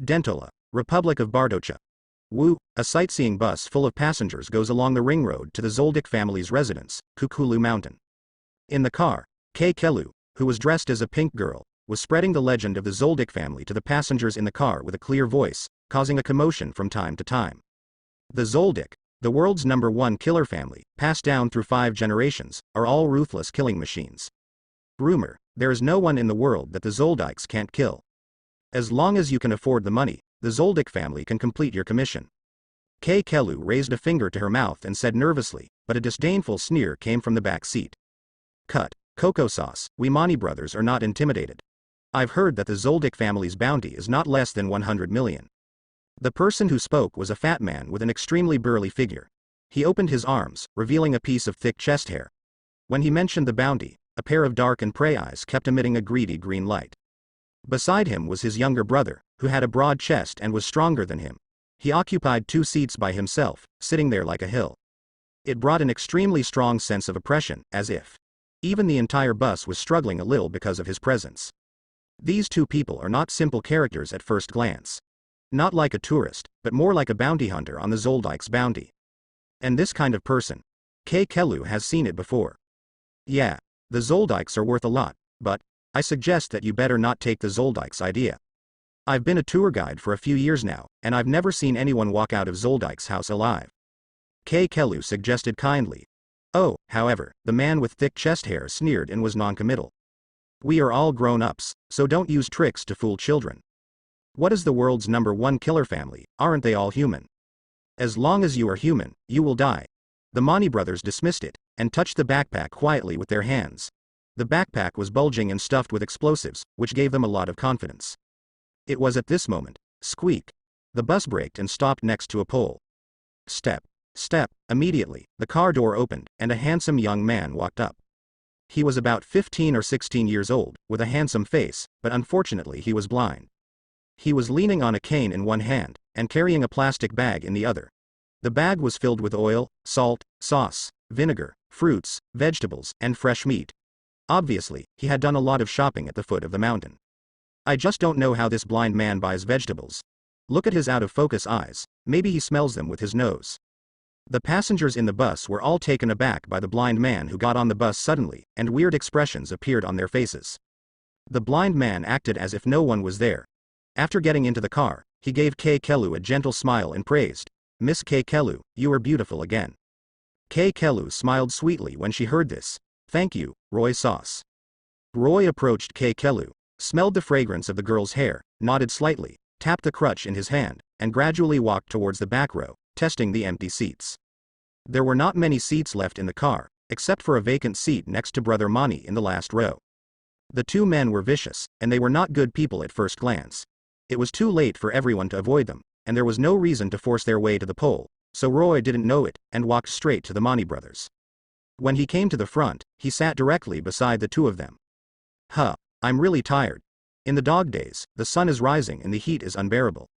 Dentola, Republic of Bardocha. Wu, a sightseeing bus full of passengers goes along the ring road to the Zoldyck family's residence, Kukulu Mountain. In the car, Killua, who was dressed as a pink girl, was spreading the legend of the Zoldyck family to the passengers in the car with a clear voice, causing a commotion from time to time. The Zoldyck, the world's #1 killer family, passed down through 5 generations, are all ruthless killing machines. Rumor, there is no one in the world that the Zoldicks can't kill. As long as you can afford the money, the Zoldyck family can complete your commission. Killua raised a finger to her mouth and said nervously, but a disdainful sneer came from the back seat. Cut, cocoa sauce, we Mani brothers are not intimidated. I've heard that the Zoldyck family's bounty is not less than 100 million. The person who spoke was a fat man with an extremely burly figure. He opened his arms, revealing a piece of thick chest hair. When he mentioned the bounty, a pair of dark and prey eyes kept emitting a greedy green light. Beside him was his younger brother, who had a broad chest and was stronger than him. He occupied 2 seats by himself, sitting there like a hill. It brought an extremely strong sense of oppression, as if even the entire bus was struggling a little because of his presence. These 2 people are not simple characters at first glance. Not like a tourist, but more like a bounty hunter on the Zoldyck's bounty. And this kind of person, Killua has seen it before. Yeah, the Zoldicks are worth a lot, but I suggest that you better not take the Zoldyck's idea. I've been a tour guide for a few years now, and I've never seen anyone walk out of Zoldyck's house alive. Killua suggested kindly. Oh, however, the man with thick chest hair sneered and was non-committal. We are all grown-ups, so don't use tricks to fool children. What is the world's #1 killer family, aren't they all human? As long as you are human, you will die. The Mani brothers dismissed it, and touched the backpack quietly with their hands. The backpack was bulging and stuffed with explosives, which gave them a lot of confidence. It was at this moment, squeak. The bus braked and stopped next to a pole. Step. Step. Immediately, the car door opened, and a handsome young man walked up. He was about 15 or 16 years old, with a handsome face, but unfortunately he was blind. He was leaning on a cane in one hand, and carrying a plastic bag in the other. The bag was filled with oil, salt, sauce, vinegar, fruits, vegetables, and fresh meat. Obviously, he had done a lot of shopping at the foot of the mountain. I just don't know how this blind man buys vegetables. Look at his out-of-focus eyes, maybe he smells them with his nose. The passengers in the bus were all taken aback by the blind man who got on the bus suddenly, and weird expressions appeared on their faces. The blind man acted as if no one was there. After getting into the car, he gave Killua a gentle smile and praised, "Miss Killua, you are beautiful again." Killua smiled sweetly when she heard this. "Thank you, Roy Sauce." Roy approached Killua, smelled the fragrance of the girl's hair, nodded slightly, tapped the crutch in his hand, and gradually walked towards the back row, testing the empty seats. There were not many seats left in the car, except for a vacant seat next to Brother Mani in the last row. The 2 men were vicious, and they were not good people at first glance. It was too late for everyone to avoid them, and there was no reason to force their way to the pole, so Roy didn't know it, and walked straight to the Mani brothers. When he came to the front, he sat directly beside the 2 of them. "Huh, I'm really tired. In the dog days, the sun is rising and the heat is unbearable."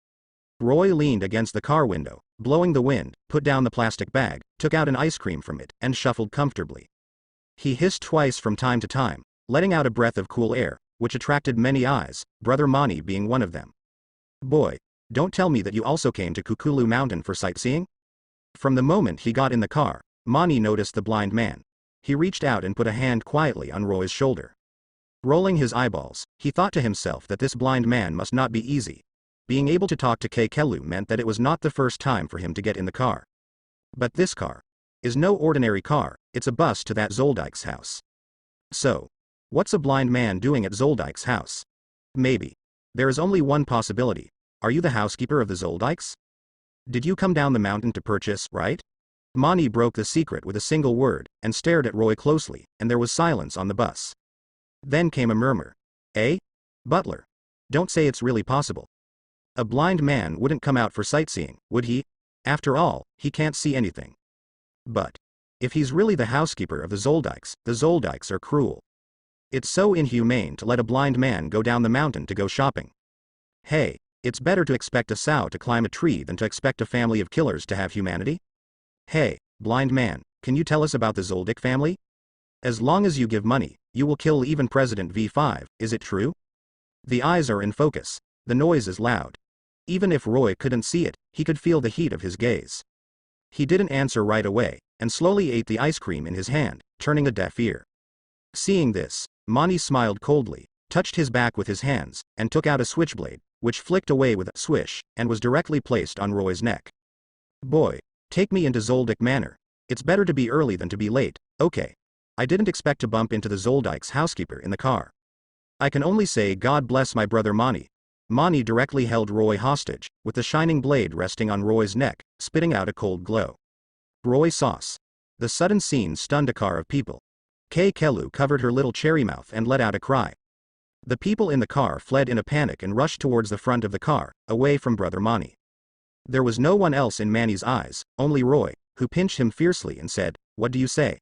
Roy leaned against the car window, blowing the wind, put down the plastic bag, took out an ice cream from it, and shuffled comfortably. He hissed twice from time to time, letting out a breath of cool air, which attracted many eyes, Brother Mani being one of them. "Boy, don't tell me that you also came to Kukulu Mountain for sightseeing?" From the moment he got in the car, Mani noticed the blind man. He reached out and put a hand quietly on Roy's shoulder. Rolling his eyeballs, he thought to himself that this blind man must not be easy. Being able to talk to Killua meant that it was not the first time for him to get in the car. But this car is no ordinary car, it's a bus to that Zoldyck's house. So, what's a blind man doing at Zoldyck's house? Maybe. There is only one possibility. Are you the housekeeper of the Zoldicks? Did you come down the mountain to purchase, right? Mani broke the secret with a single word, and stared at Roy closely, and there was silence on the bus. Then came a murmur. "Eh? Butler? Don't say it's really possible. A blind man wouldn't come out for sightseeing, would he? After all, he can't see anything. But if he's really the housekeeper of the Zoldicks are cruel. It's so inhumane to let a blind man go down the mountain to go shopping. Hey, it's better to expect a sow to climb a tree than to expect a family of killers to have humanity. Hey, blind man, can you tell us about the Zoldyck family? As long as you give money, you will kill even President V5, is it true?" The eyes are in focus. The noise is loud. Even if Roy couldn't see it, he could feel the heat of his gaze. He didn't answer right away, and slowly ate the ice cream in his hand, turning a deaf ear. Seeing this, Mani smiled coldly, touched his back with his hands, and took out a switchblade, which flicked away with a swish, and was directly placed on Roy's neck. Boy, take me into Zoldyck Manor. It's better to be early than to be late, okay. I didn't expect to bump into the Zoldyck's housekeeper in the car. I can only say God bless my brother Mani. Mani directly held Roy hostage, with the shining blade resting on Roy's neck, spitting out a cold glow. Roy sauce. The sudden scene stunned a car of people. Killua covered her little cherry mouth and let out a cry. The people in the car fled in a panic and rushed towards the front of the car, away from brother Mani. There was no one else in Mani's eyes, only Roy, who pinched him fiercely and said, "What do you say?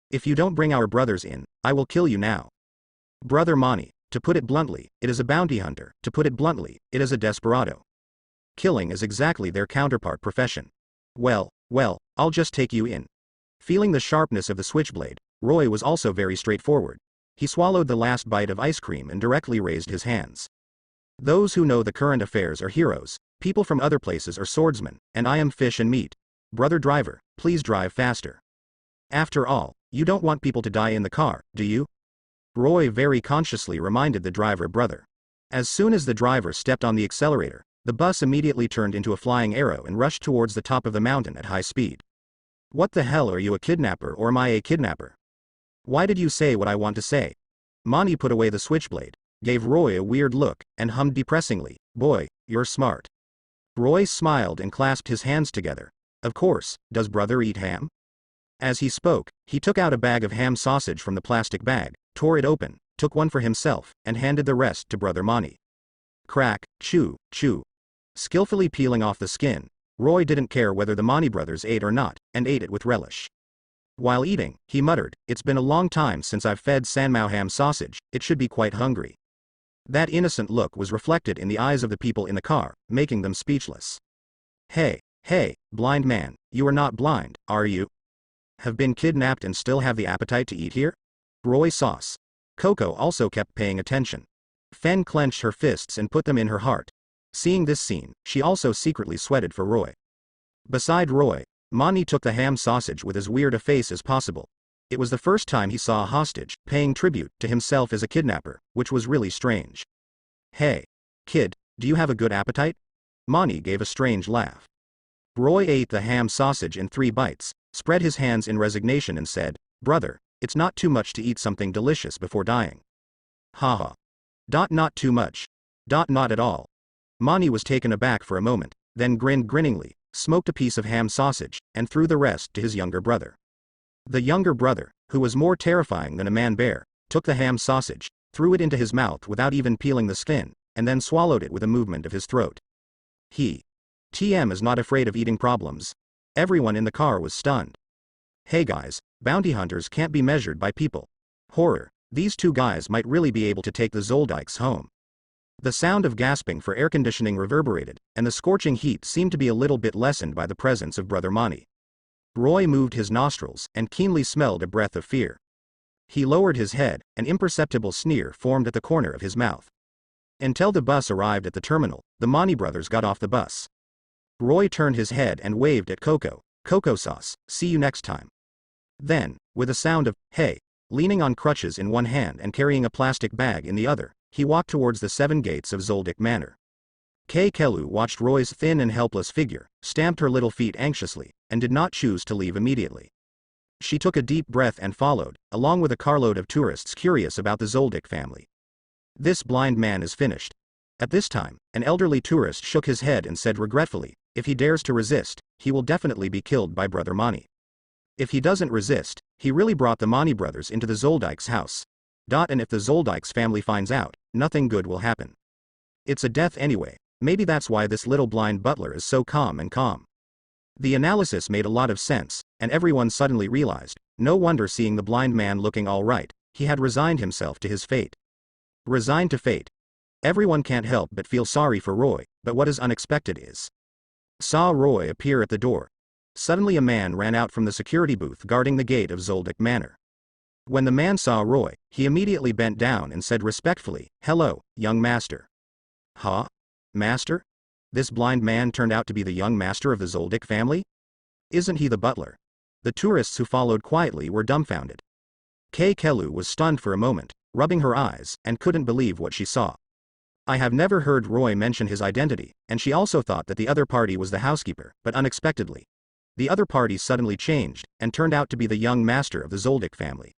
If you don't bring our brothers in, I will kill you now." Brother Mani, to put it bluntly, it is a bounty hunter, to put it bluntly, it is a desperado. Killing is exactly their counterpart profession. Well, I'll just take you in. Feeling the sharpness of the switchblade, Roy was also very straightforward. He swallowed the last bite of ice cream and directly raised his hands. Those who know the current affairs are heroes, people from other places are swordsmen, and I am fish and meat. Brother driver, please drive faster. After all, you don't want people to die in the car, do you? Roy very consciously reminded the driver brother. As soon as the driver stepped on the accelerator, the bus immediately turned into a flying arrow and rushed towards the top of the mountain at high speed. What the hell, are you a kidnapper or am I a kidnapper? Why did you say what I want to say? Mani put away the switchblade, gave Roy a weird look, and hummed depressingly, "Boy, you're smart." Roy smiled and clasped his hands together. Of course, does brother eat ham? As he spoke, he took out a bag of ham sausage from the plastic bag, tore it open, took one for himself, and handed the rest to brother Mani. Crack, chew, chew. Skillfully peeling off the skin, Roy didn't care whether the Mani brothers ate or not, and ate it with relish. While eating, he muttered, "It's been a long time since I've fed Sanmao ham sausage, it should be quite hungry." That innocent look was reflected in the eyes of the people in the car, making them speechless. Hey, blind man, you are not blind, are you? Have been kidnapped and still have the appetite to eat here? Roy sauce. Coco also kept paying attention. Fen clenched her fists and put them in her heart. Seeing this scene, she also secretly sweated for Roy. Beside Roy, Mani took the ham sausage with as weird a face as possible. It was the first time he saw a hostage, paying tribute to himself as a kidnapper, which was really strange. Hey, kid, do you have a good appetite? Mani gave a strange laugh. Roy ate the ham sausage in 3 bites, spread his hands in resignation and said, "Brother, it's not too much to eat something delicious before dying." Haha. Not too much. Not at all. Mani was taken aback for a moment, then grinned grinningly, smoked a piece of ham sausage, and threw the rest to his younger brother. The younger brother, who was more terrifying than a man-bear, took the ham sausage, threw it into his mouth without even peeling the skin, and then swallowed it with a movement of his throat. TM is not afraid of eating problems. Everyone in the car was stunned. Hey guys, bounty hunters can't be measured by people. Horror, these 2 guys might really be able to take the Zoldykes home. The sound of gasping for air conditioning reverberated, and the scorching heat seemed to be a little bit lessened by the presence of brother Mani. Roy moved his nostrils and keenly smelled a breath of fear. He lowered his head, an imperceptible sneer formed at the corner of his mouth. Until the bus arrived at the terminal, the Mani brothers got off the bus. Roy turned his head and waved at Coco. "Coco sauce, see you next time." Then, with a sound of, "Hey," leaning on crutches in one hand and carrying a plastic bag in the other, he walked towards the 7 gates of Zoldyck Manor. Killua watched Roy's thin and helpless figure, stamped her little feet anxiously, and did not choose to leave immediately. She took a deep breath and followed, along with a carload of tourists curious about the Zoldyck family. This blind man is finished. At this time, an elderly tourist shook his head and said regretfully, if he dares to resist, he will definitely be killed by brother Mani. If he doesn't resist, he really brought the Mani brothers into the Zoldykes' house. And if the Zoldykes family finds out, nothing good will happen. It's a death anyway, maybe that's why this little blind butler is so calm. The analysis made a lot of sense, and everyone suddenly realized, no wonder seeing the blind man looking all right, he had resigned himself to his fate. Resigned to fate. Everyone can't help but feel sorry for Roy, but what is unexpected is. Saw Roy appear at the door. Suddenly a man ran out from the security booth guarding the gate of Zoldyck Manor. When the man saw Roy, he immediately bent down and said respectfully, "Hello, young master." Huh? Master? This blind man turned out to be the young master of the Zoldyck family? Isn't he the butler? The tourists who followed quietly were dumbfounded. Killua was stunned for a moment, rubbing her eyes, and couldn't believe what she saw. I have never heard Roy mention his identity, and she also thought that the other party was the housekeeper, but unexpectedly, the other party suddenly changed, and turned out to be the young master of the Zoldyck family.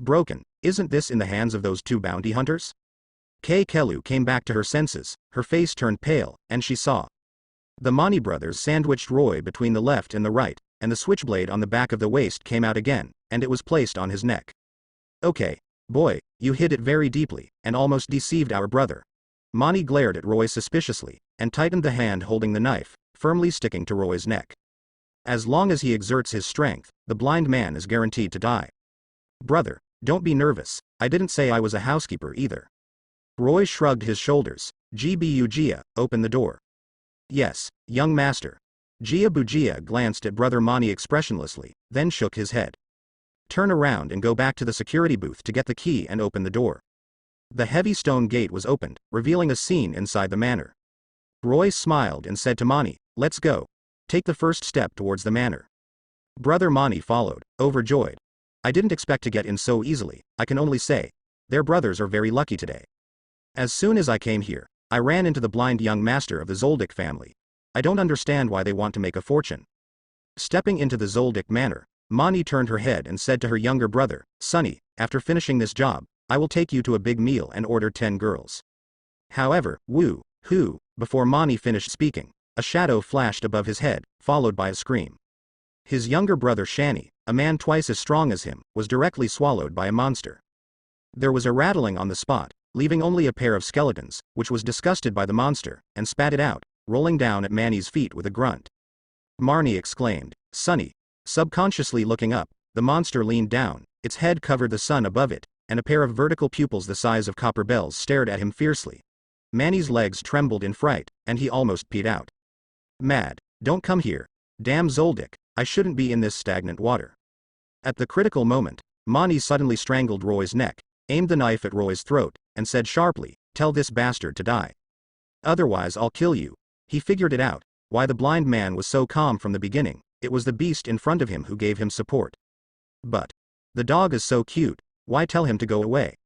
Broken, isn't this in the hands of those two bounty hunters? Killua came back to her senses, her face turned pale, and she saw. The Mani brothers sandwiched Roy between the left and the right, and the switchblade on the back of the waist came out again, and it was placed on his neck. Okay, boy, you hid it very deeply, and almost deceived our brother. Mani glared at Roy suspiciously, and tightened the hand holding the knife, firmly sticking to Roy's neck. As long as he exerts his strength, the blind man is guaranteed to die. Brother, don't be nervous, I didn't say I was a housekeeper either. Roy shrugged his shoulders. Gia, open the door. Yes, young master. Gia glanced at Brother Mani expressionlessly, then shook his head. Turn around and go back to the security booth to get the key and open the door. The heavy stone gate was opened, revealing a scene inside the manor. Roy smiled and said to Mani, let's go. Take the first step towards the manor. Brother Mani followed, overjoyed. I didn't expect to get in so easily, I can only say. Their brothers are very lucky today. As soon as I came here, I ran into the blind young master of the Zoldyck family. I don't understand why they want to make a fortune. Stepping into the Zoldyck manor, Mani turned her head and said to her younger brother, Sonny, after finishing this job, I will take you to a big meal and order 10 girls. However, before Mani finished speaking, a shadow flashed above his head, followed by a scream. His younger brother Shani, a man twice as strong as him, was directly swallowed by a monster. There was a rattling on the spot, leaving only a pair of skeletons, which was disgusted by the monster, and spat it out, rolling down at Mani's feet with a grunt. Marnie exclaimed, Sonny. Subconsciously looking up, the monster leaned down, its head covered the sun above it, and a pair of vertical pupils the size of copper bells stared at him fiercely. Mani's legs trembled in fright, and he almost peed out. Mad, don't come here. Damn Zoldyck, I shouldn't be in this stagnant water. At the critical moment, Mani suddenly strangled Roy's neck, aimed the knife at Roy's throat, and said sharply, tell this bastard to die. Otherwise I'll kill you. He figured it out, why the blind man was so calm from the beginning, it was the beast in front of him who gave him support. But the dog is so cute, why tell him to go away?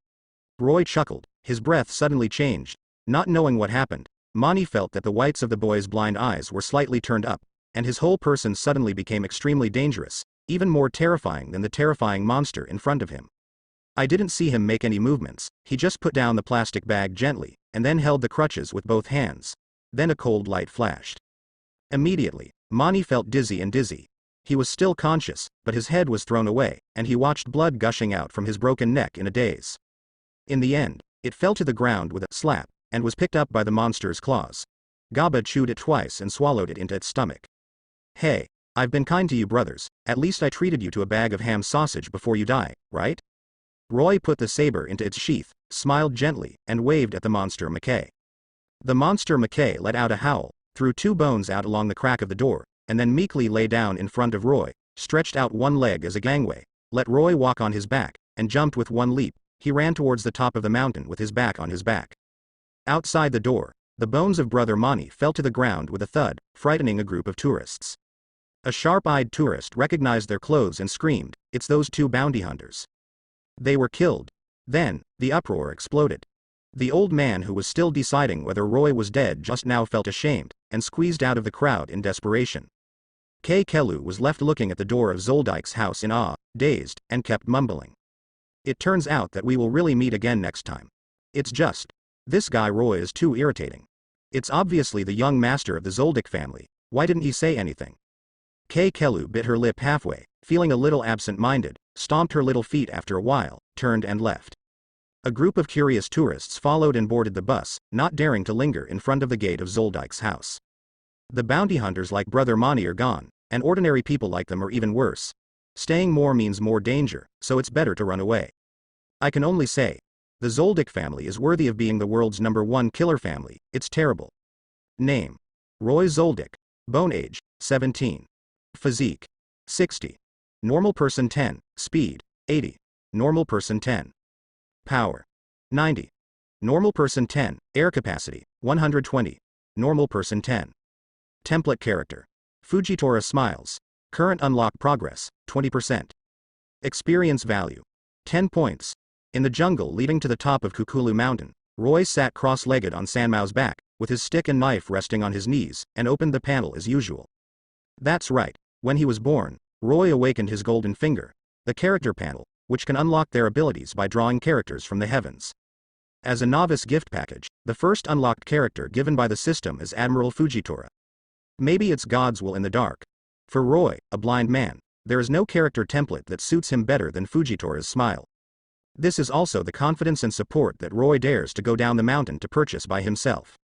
Roy chuckled, his breath suddenly changed. Not knowing what happened, Mani felt that the whites of the boy's blind eyes were slightly turned up, and his whole person suddenly became extremely dangerous, even more terrifying than the terrifying monster in front of him. I didn't see him make any movements, he just put down the plastic bag gently, and then held the crutches with both hands. Then a cold light flashed. Immediately, Mani felt dizzy. He was still conscious, but his head was thrown away, and he watched blood gushing out from his broken neck in a daze. In the end, it fell to the ground with a slap, and was picked up by the monster's claws. Gaba chewed it twice and swallowed it into its stomach. Hey, I've been kind to you brothers, at least I treated you to a bag of ham sausage before you die, right? Roy put the saber into its sheath, smiled gently, and waved at the monster Mackay. The monster Mackay let out a howl, threw 2 bones out along the crack of the door, and then meekly lay down in front of Roy, stretched out one leg as a gangway, let Roy walk on his back, and jumped with one leap. He ran towards the top of the mountain with his back on his back. Outside the door, the bones of Brother Mani fell to the ground with a thud, frightening a group of tourists. A sharp-eyed tourist recognized their clothes and screamed, it's those 2 bounty hunters. They were killed. Then, the uproar exploded. The old man who was still deciding whether Roy was dead just now felt ashamed, and squeezed out of the crowd in desperation. Killua was left looking at the door of Zoldyck's house in awe, dazed, and kept mumbling. It turns out that we will really meet again next time. It's just. This guy Roy is too irritating. It's obviously the young master of the Zoldyck family, why didn't he say anything? Killua bit her lip halfway, feeling a little absent-minded, stomped her little feet after a while, turned and left. A group of curious tourists followed and boarded the bus, not daring to linger in front of the gate of Zoldyck's house. The bounty hunters like Brother Mani are gone, and ordinary people like them are even worse. Staying more means more danger, so it's better to run away. I can only say, the Zoldyck family is worthy of being the world's #1 killer family. It's terrible. Name: Roy Zoldyck. Bone age: 17. Physique: 60. Normal person 10, speed: 80. Normal person 10. Power: 90. Normal person 10, air capacity: 120. normal person 10. Template character. Fujitora smiles. Current unlock progress, 20%. Experience value. 10 points. In the jungle leading to the top of Kukulu Mountain, Roy sat cross-legged on Sanmao's back, with his stick and knife resting on his knees, and opened the panel as usual. That's right, when he was born, Roy awakened his golden finger, the character panel, which can unlock their abilities by drawing characters from the heavens. As a novice gift package, the first unlocked character given by the system is Admiral Fujitora. Maybe it's God's will in the dark. For Roy, a blind man, there is no character template that suits him better than Fujitora's smile. This is also the confidence and support that Roy dares to go down the mountain to purchase by himself.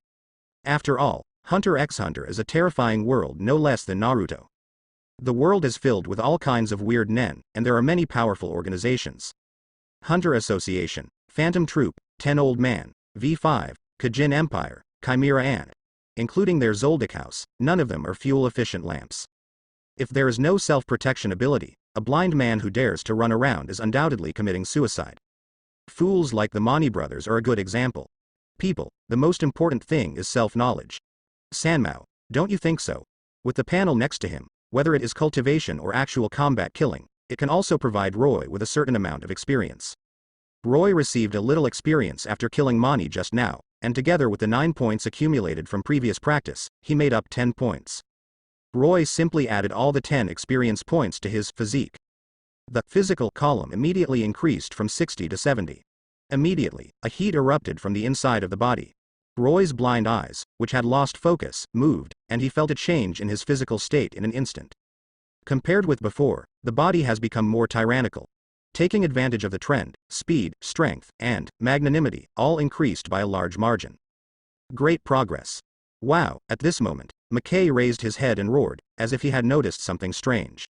After all, Hunter x Hunter is a terrifying world no less than Naruto. The world is filled with all kinds of weird nen, and there are many powerful organizations. Hunter Association, Phantom Troupe, 10 Old Man, V5, Kajin Empire, Chimera Ant. Including their Zoldyck house, none of them are fuel-efficient lamps. If there is no self-protection ability, a blind man who dares to run around is undoubtedly committing suicide. Fools like the Mani brothers are a good example. People, the most important thing is self-knowledge. Sanmao, don't you think so? With the panel next to him, whether it is cultivation or actual combat killing, it can also provide Roy with a certain amount of experience. Roy received a little experience after killing Mani just now, and together with the 9 points accumulated from previous practice, he made up 10 points. Roy simply added all the 10 experience points to his physique. The physical column immediately increased from 60 to 70. Immediately, a heat erupted from the inside of the body. Roy's blind eyes, which had lost focus, moved, and he felt a change in his physical state in an instant. Compared with before, the body has become more tyrannical. Taking advantage of the trend, speed, strength, and magnanimity all increased by a large margin. Great progress. Wow, at this moment, McKay raised his head and roared, as if he had noticed something strange.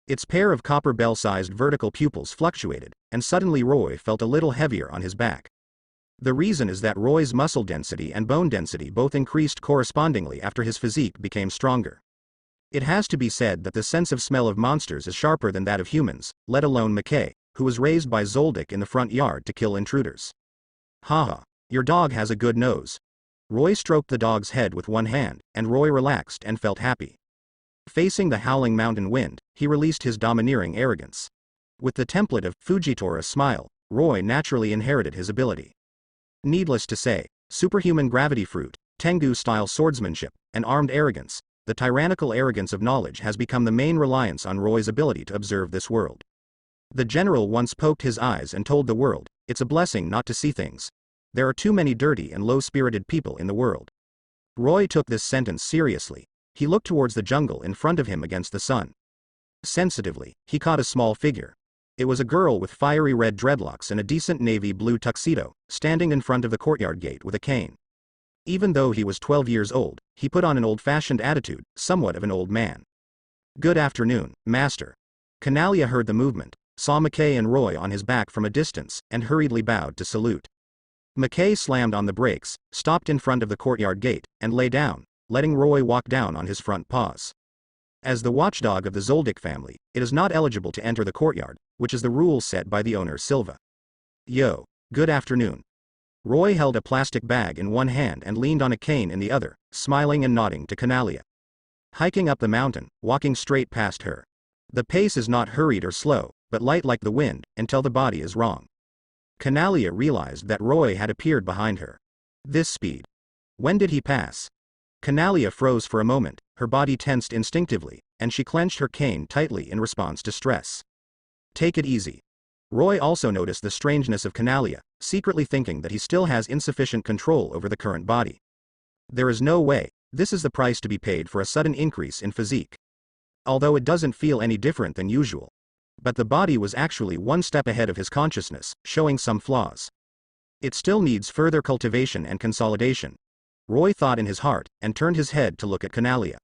Its pair of copper bell-sized vertical pupils fluctuated, and suddenly Roy felt a little heavier on his back. The reason is that Roy's muscle density and bone density both increased correspondingly after his physique became stronger. It has to be said that the sense of smell of monsters is sharper than that of humans, let alone McKay, who was raised by Zoldyck in the front yard to kill intruders. Haha, your dog has a good nose. Roy stroked the dog's head with one hand, and Roy relaxed and felt happy. Facing the howling mountain wind, he released his domineering arrogance. With the template of Fujitora smile, Roy naturally inherited his ability. Needless to say, superhuman gravity fruit, Tengu-style swordsmanship, and armed arrogance, the tyrannical arrogance of knowledge has become the main reliance on Roy's ability to observe this world. The general once poked his eyes and told the world, it's a blessing not to see things. There are too many dirty and low-spirited people in the world. Roy took this sentence seriously. He looked towards the jungle in front of him against the sun. Sensitively, he caught a small figure. It was a girl with fiery red dreadlocks and a decent navy blue tuxedo, standing in front of the courtyard gate with a cane. Even though he was 12 years old, he put on an old-fashioned attitude, somewhat of an old man. Good afternoon, master. Canalia heard the movement, saw McKay and Roy on his back from a distance, and hurriedly bowed to salute. McKay slammed on the brakes, stopped in front of the courtyard gate, and lay down, letting Roy walk down on his front paws. As the watchdog of the Zoldyck family, it is not eligible to enter the courtyard, which is the rule set by the owner Silva. Yo, good afternoon. Roy held a plastic bag in one hand and leaned on a cane in the other, smiling and nodding to Canalia. Hiking up the mountain, walking straight past her. The pace is not hurried or slow, but light like the wind, until the body is wrong. Canalia realized that Roy had appeared behind her. This speed. When did he pass? Canalia froze for a moment, her body tensed instinctively, and she clenched her cane tightly in response to stress. Take it easy. Roy also noticed the strangeness of Canalia, secretly thinking that he still has insufficient control over the current body. There is no way, this is the price to be paid for a sudden increase in physique. Although it doesn't feel any different than usual. But the body was actually one step ahead of his consciousness, showing some flaws. It still needs further cultivation and consolidation. Roy thought in his heart, and turned his head to look at Canalia.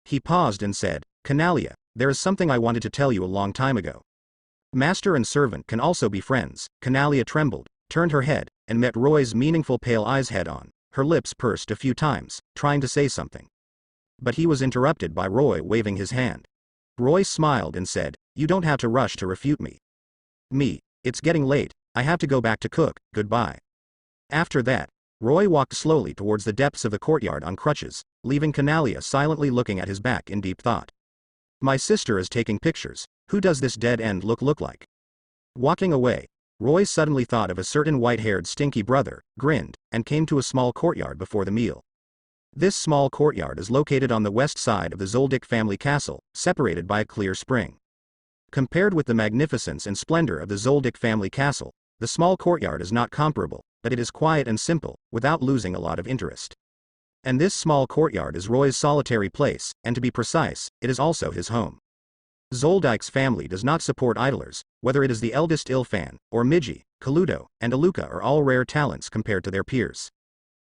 He paused and said, Canalia, there is something I wanted to tell you a long time ago. Master and servant can also be friends. Canalia trembled, turned her head, and met Roy's meaningful pale eyes head on. Her lips pursed a few times, trying to say something. But he was interrupted by Roy waving his hand. Roy smiled and said, you don't have to rush to refute me. It's getting late, I have to go back to cook, goodbye. After that, Roy walked slowly towards the depths of the courtyard on crutches, leaving Canalia silently looking at his back in deep thought. My sister is taking pictures. Who does this dead end look like? Walking away, Roy suddenly thought of a certain white-haired stinky brother, grinned, and came to a small courtyard before the meal. This small courtyard is located on the west side of the Zoldyck family castle, separated by a clear spring. Compared with the magnificence and splendor of the Zoldyck family castle, the small courtyard is not comparable, but it is quiet and simple, without losing a lot of interest. And this small courtyard is Roy's solitary place, and to be precise, it is also his home. Zoldyck's family does not support idlers, whether it is the eldest Ilfan, or Migi, Kalluto, and Aluka are all rare talents compared to their peers.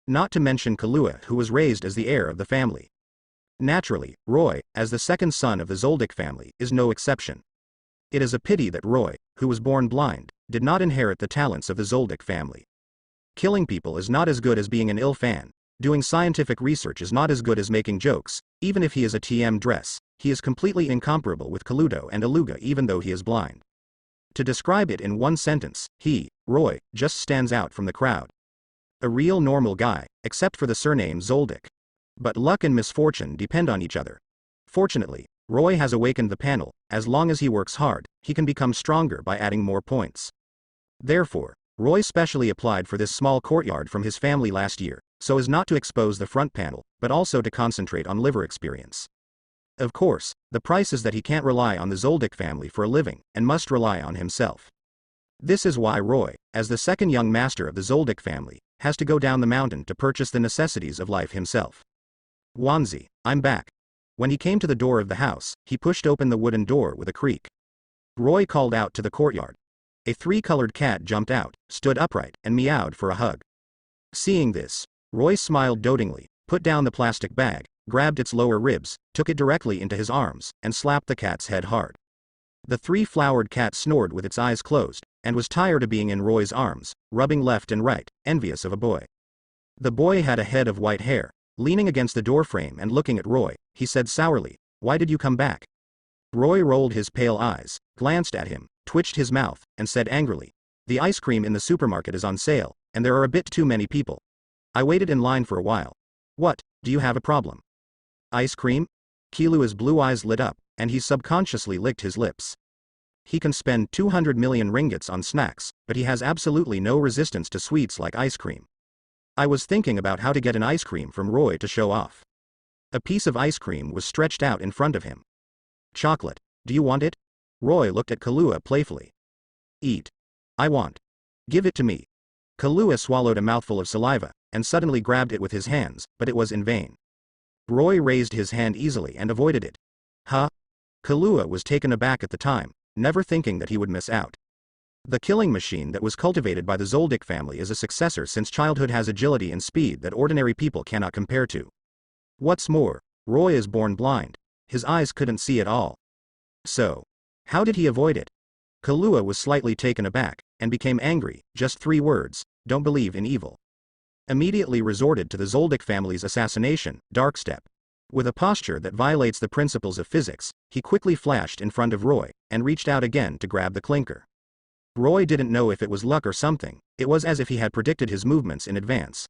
Not to mention Killua, who was raised as the heir of the family. Naturally, Roy, as the second son of the Zoldyck family, is no exception. It is a pity that Roy, who was born blind, did not inherit the talents of the Zoldyck family. Killing people is not as good as being an Ilfan. Doing scientific research is not as good as making jokes. Even if he is a TM dress, he is completely incomparable with Kalluto and Aluga even though he is blind. To describe it in one sentence, he, Roy, just stands out from the crowd. A real normal guy, except for the surname Zoldyck. But luck and misfortune depend on each other. Fortunately, Roy has awakened the panel. As long as he works hard, he can become stronger by adding more points. Therefore, Roy specially applied for this small courtyard from his family last year, so as not to expose the front panel, but also to concentrate on liver experience. Of course, the price is that he can't rely on the Zoldyck family for a living, and must rely on himself. This is why Roy, as the second young master of the Zoldyck family, has to go down the mountain to purchase the necessities of life himself. Wanzi, I'm back. When he came to the door of the house, he pushed open the wooden door with a creak. Roy called out to the courtyard. A three-colored cat jumped out, stood upright, and meowed for a hug. Seeing this, Roy smiled dotingly, put down the plastic bag, grabbed its lower ribs, took it directly into his arms, and slapped the cat's head hard. The three-flowered cat snored with its eyes closed, and was tired of being in Roy's arms, rubbing left and right, envious of a boy. The boy had a head of white hair. Leaning against the doorframe and looking at Roy, he said sourly, "Why did you come back?" Roy rolled his pale eyes, glanced at him, twitched his mouth, and said angrily, "The ice cream in the supermarket is on sale, and there are a bit too many people. I waited in line for a while. What, do you have a problem?" Ice cream? Killua's blue eyes lit up, and he subconsciously licked his lips. He can spend 200 million ringgits on snacks, but he has absolutely no resistance to sweets like ice cream. I was thinking about how to get an ice cream from Roy to show off. A piece of ice cream was stretched out in front of him. Chocolate, do you want it? Roy looked at Killua playfully. Eat. I want. Give it to me. Killua swallowed a mouthful of saliva, and suddenly grabbed it with his hands, but it was in vain. Roy raised his hand easily and avoided it. Huh? Killua was taken aback at the time, never thinking that he would miss out. The killing machine that was cultivated by the Zoldyck family is a successor since childhood has agility and speed that ordinary people cannot compare to. What's more, Roy is born blind. His eyes couldn't see at all. So, how did he avoid it? Killua was slightly taken aback, and became angry, just 3 words, don't believe in evil. Immediately resorted to the Zoldyck family's assassination, dark step. With a posture that violates the principles of physics, he quickly flashed in front of Roy, and reached out again to grab the clinker. Roy didn't know if it was luck or something, it was as if he had predicted his movements in advance.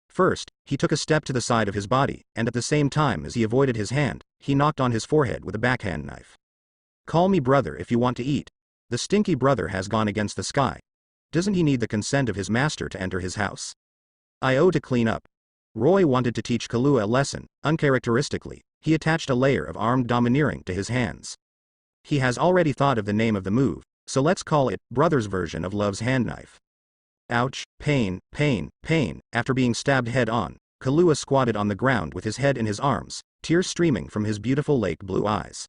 First, he took a step to the side of his body, and at the same time as he avoided his hand, he knocked on his forehead with a backhand knife. Call me brother if you want to eat. The stinky brother has gone against the sky. Doesn't he need the consent of his master to enter his house? I owe to clean up. Roy wanted to teach Killua a lesson. Uncharacteristically, he attached a layer of armed domineering to his hands. He has already thought of the name of the move, so let's call it brother's version of Love's hand knife. Ouch, pain, pain, pain. After being stabbed head on, Killua squatted on the ground with his head in his arms, tears streaming from his beautiful lake blue eyes.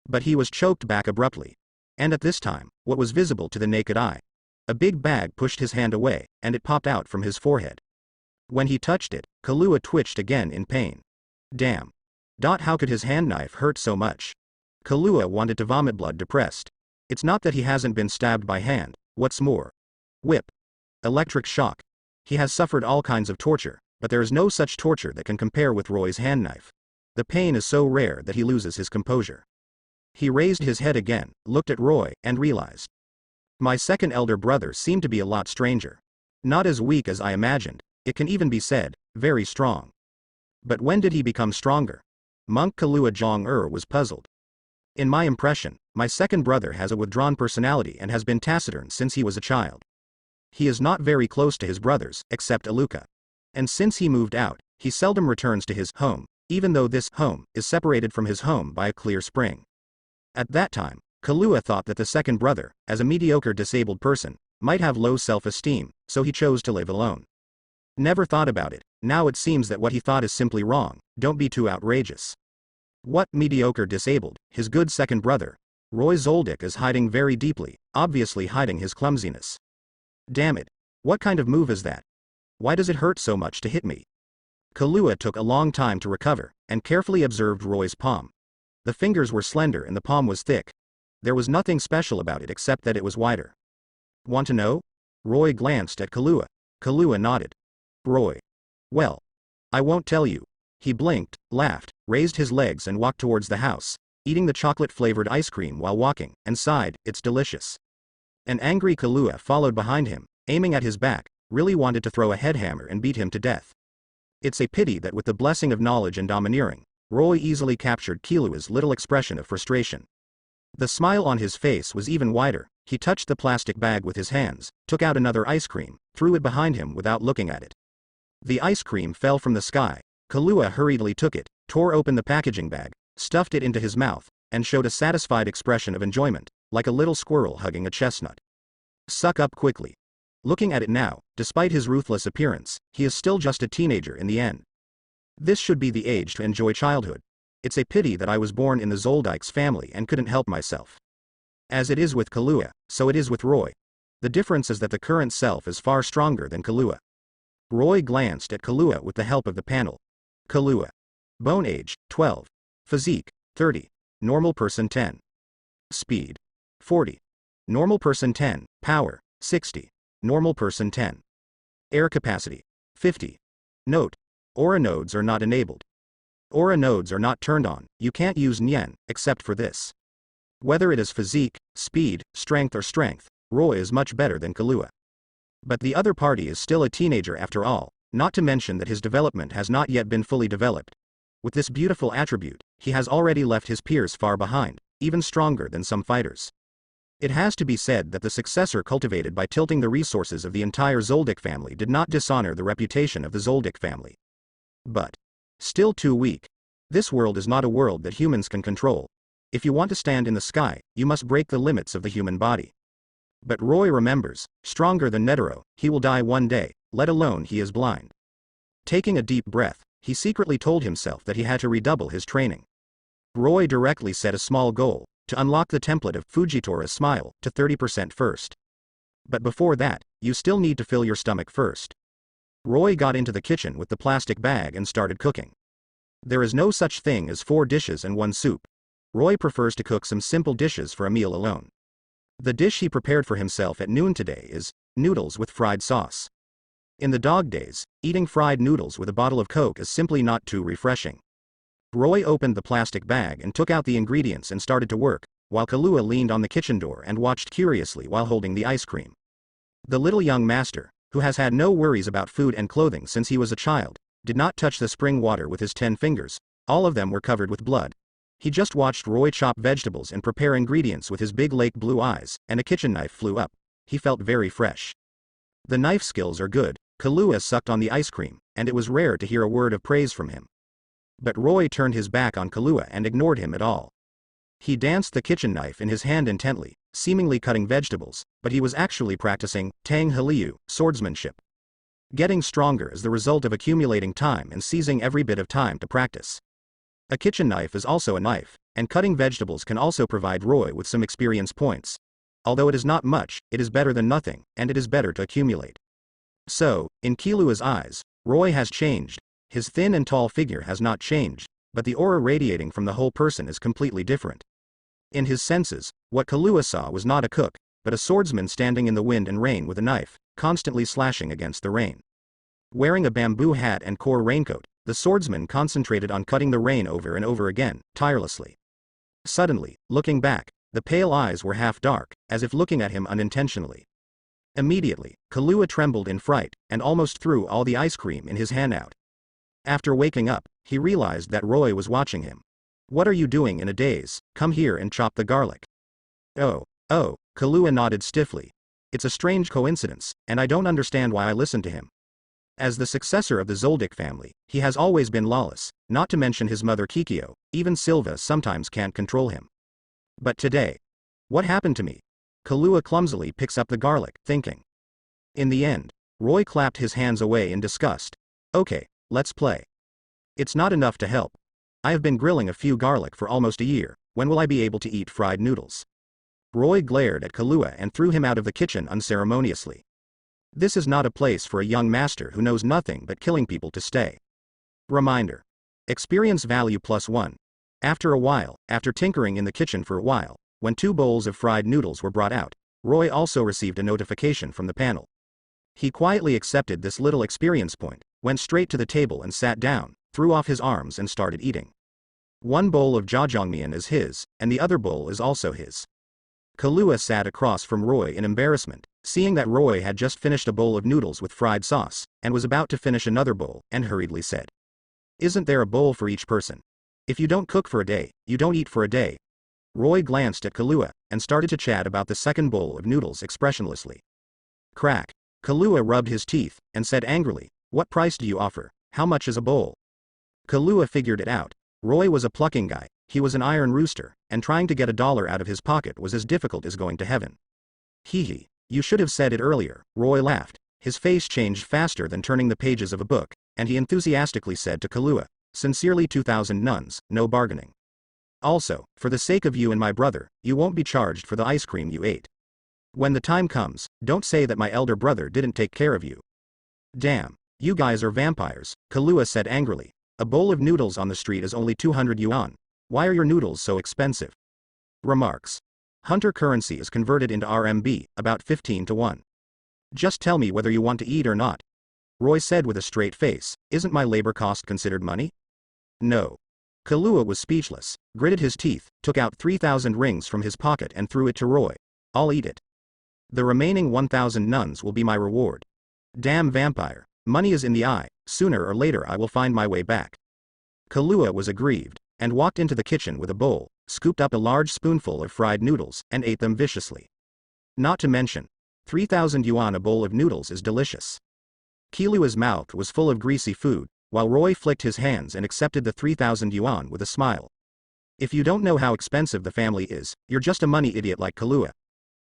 But he was choked back abruptly. And at this time, what was visible to the naked eye? A big bag pushed his hand away, and it popped out from his forehead. When he touched it, Killua twitched again in pain. Damn. How could his hand knife hurt so much? Killua wanted to vomit blood depressed. It's not that he hasn't been stabbed by hand, what's more? Whip. Electric shock. He has suffered all kinds of torture, but there is no such torture that can compare with Roy's hand knife. The pain is so rare that he loses his composure. He raised his head again, looked at Roy, and realized. My second elder brother seemed to be a lot stranger. Not as weak as I imagined, It can even be said, very strong. But when did he become stronger? Monk Killua Jong-er was puzzled. In my impression, my second brother has a withdrawn personality and has been taciturn since he was a child. He is not very close to his brothers, except Aluka. And since he moved out, he seldom returns to his home, even though this home is separated from his home by a clear spring. At that time, Killua thought that the second brother, as a mediocre disabled person, might have low self-esteem, so he chose to live alone. Never thought about it, now it seems that what he thought is simply wrong, don't be too outrageous. What mediocre disabled, his good second brother? Roy Zoldyck is hiding very deeply, obviously hiding his clumsiness. Damn it. What kind of move is that? Why does it hurt so much to hit me? Killua took a long time to recover, and carefully observed Roy's palm. The fingers were slender and the palm was thick. There was nothing special about it except that it was wider. Want to know? Roy glanced at Killua. Killua nodded. Roy. Well. I won't tell you. He blinked, laughed, raised his legs and walked towards the house, eating the chocolate-flavored ice cream while walking, and sighed, it's delicious. An angry Killua followed behind him, aiming at his back, really wanted to throw a headhammer and beat him to death. It's a pity that with the blessing of knowledge and domineering, Roy easily captured Killua's little expression of frustration. The smile on his face was even wider. He touched the plastic bag with his hands, took out another ice cream, threw it behind him without looking at it. The ice cream fell from the sky. Killua hurriedly took it, tore open the packaging bag, stuffed it into his mouth, and showed a satisfied expression of enjoyment, like a little squirrel hugging a chestnut. Suck up quickly. Looking at it now, despite his ruthless appearance, he is still just a teenager in the end. This should be the age to enjoy childhood. It's a pity that I was born in the Zoldyck's family and couldn't help myself. As it is with Killua, so it is with Roy. The difference is that the current self is far stronger than Killua. Roy glanced at Killua with the help of the panel. Killua. Bone age, 12. Physique, 30. Normal person 10. Speed, 40. Normal person 10. Power, 60. Normal person 10. Air capacity, 50. Note. Aura nodes are not enabled. Aura nodes are not turned on, you can't use Nien, except for this. Whether it is physique, speed, strength or strength, Roy is much better than Killua. But the other party is still a teenager after all, not to mention that his development has not yet been fully developed. With this beautiful attribute, he has already left his peers far behind, even stronger than some fighters. It has to be said that the successor cultivated by tilting the resources of the entire Zoldyck family did not dishonor the reputation of the Zoldyck family. But still too weak. This world is not a world that humans can control. If you want to stand in the sky, you must break the limits of the human body. But Roy remembers, stronger than Netero, he will die one day, let alone he is blind. Taking a deep breath, he secretly told himself that he had to redouble his training. Roy directly set a small goal, to unlock the template of Fujitora's smile to 30% first. But before that, you still need to fill your stomach first. Roy got into the kitchen with the plastic bag and started cooking. There is no such thing as 4 dishes and 1 soup. Roy prefers to cook some simple dishes for a meal alone. The dish he prepared for himself at noon today is noodles with fried sauce. In the dog days, eating fried noodles with a bottle of Coke is simply not too refreshing. Roy opened the plastic bag and took out the ingredients and started to work, while Killua leaned on the kitchen door and watched curiously while holding the ice cream. The little young master, who has had no worries about food and clothing since he was a child, did not touch the spring water with his 10 fingers, all of them were covered with blood. He just watched Roy chop vegetables and prepare ingredients with his big lake blue eyes, and a kitchen knife flew up. He felt very fresh. The knife skills are good. Killua sucked on the ice cream, and it was rare to hear a word of praise from him. But Roy turned his back on Killua and ignored him at all. He danced the kitchen knife in his hand intently, seemingly cutting vegetables, but he was actually practicing Tang Haliu, swordsmanship. Getting stronger is the result of accumulating time and seizing every bit of time to practice. A kitchen knife is also a knife, and cutting vegetables can also provide Roy with some experience points. Although it is not much, it is better than nothing, and it is better to accumulate. So, in Killua's eyes, Roy has changed. His thin and tall figure has not changed, but the aura radiating from the whole person is completely different. In his senses, what Killua saw was not a cook, but a swordsman standing in the wind and rain with a knife, constantly slashing against the rain. Wearing a bamboo hat and core raincoat, the swordsman concentrated on cutting the rain over and over again, tirelessly. Suddenly, looking back, the pale eyes were half dark, as if looking at him unintentionally. Immediately, Killua trembled in fright, and almost threw all the ice cream in his hand out. After waking up, he realized that Roy was watching him. "What are you doing in a daze? Come here and chop the garlic." "Oh, Killua nodded stiffly. "It's a strange coincidence, and I don't understand why I listened to him. As the successor of the Zoldyck family, he has always been lawless, not to mention his mother Kikyo, even Silva sometimes can't control him. But today, what happened to me?" Killua clumsily picks up the garlic, thinking. In the end, Roy clapped his hands away in disgust. "Okay, let's play. It's not enough to help. I have been grilling a few garlic for almost a year, when will I be able to eat fried noodles?" Roy glared at Killua and threw him out of the kitchen unceremoniously. This is not a place for a young master who knows nothing but killing people to stay. Reminder. Experience value +1. After a while, after tinkering in the kitchen for a while, when 2 bowls of fried noodles were brought out, Roy also received a notification from the panel. He quietly accepted this little experience point, went straight to the table and sat down, threw off his arms and started eating. 1 bowl of jjajangmyeon is his, and the other bowl is also his. Killua sat across from Roy in embarrassment, seeing that Roy had just finished a bowl of noodles with fried sauce, and was about to finish another bowl, and hurriedly said, "Isn't there a bowl for each person? If you don't cook for a day, you don't eat for a day." Roy glanced at Killua, and started to chat about the second bowl of noodles expressionlessly. Crack. Killua rubbed his teeth, and said angrily, "What price do you offer? How much is a bowl?" Killua figured it out. Roy was a plucking guy, he was an iron rooster, and trying to get $1 out of his pocket was as difficult as going to heaven. "Hee, you should have said it earlier," Roy laughed. His face changed faster than turning the pages of a book, and he enthusiastically said to Killua, "Sincerely 2000 nuns, no bargaining. Also, for the sake of you and my brother, you won't be charged for the ice cream you ate. When the time comes, don't say that my elder brother didn't take care of you." "Damn, you guys are vampires," Killua said angrily. "A bowl of noodles on the street is only 200 yuan. Why are your noodles so expensive?" Remarks. Hunter currency is converted into RMB, about 15 to 1. "Just tell me whether you want to eat or not," Roy said with a straight face. "Isn't my labor cost considered money?" "No." Killua was speechless, gritted his teeth, took out 3,000 rings from his pocket and threw it to Roy. "I'll eat it. The remaining 1,000 nuns will be my reward. Damn vampire, money is in the eye, sooner or later I will find my way back." Killua was aggrieved, and walked into the kitchen with a bowl, scooped up a large spoonful of fried noodles, and ate them viciously. Not to mention, 3,000 yuan a bowl of noodles is delicious. Killua's mouth was full of greasy food, while Roy flicked his hands and accepted the 3,000 yuan with a smile. If you don't know how expensive the family is, you're just a money idiot like Killua.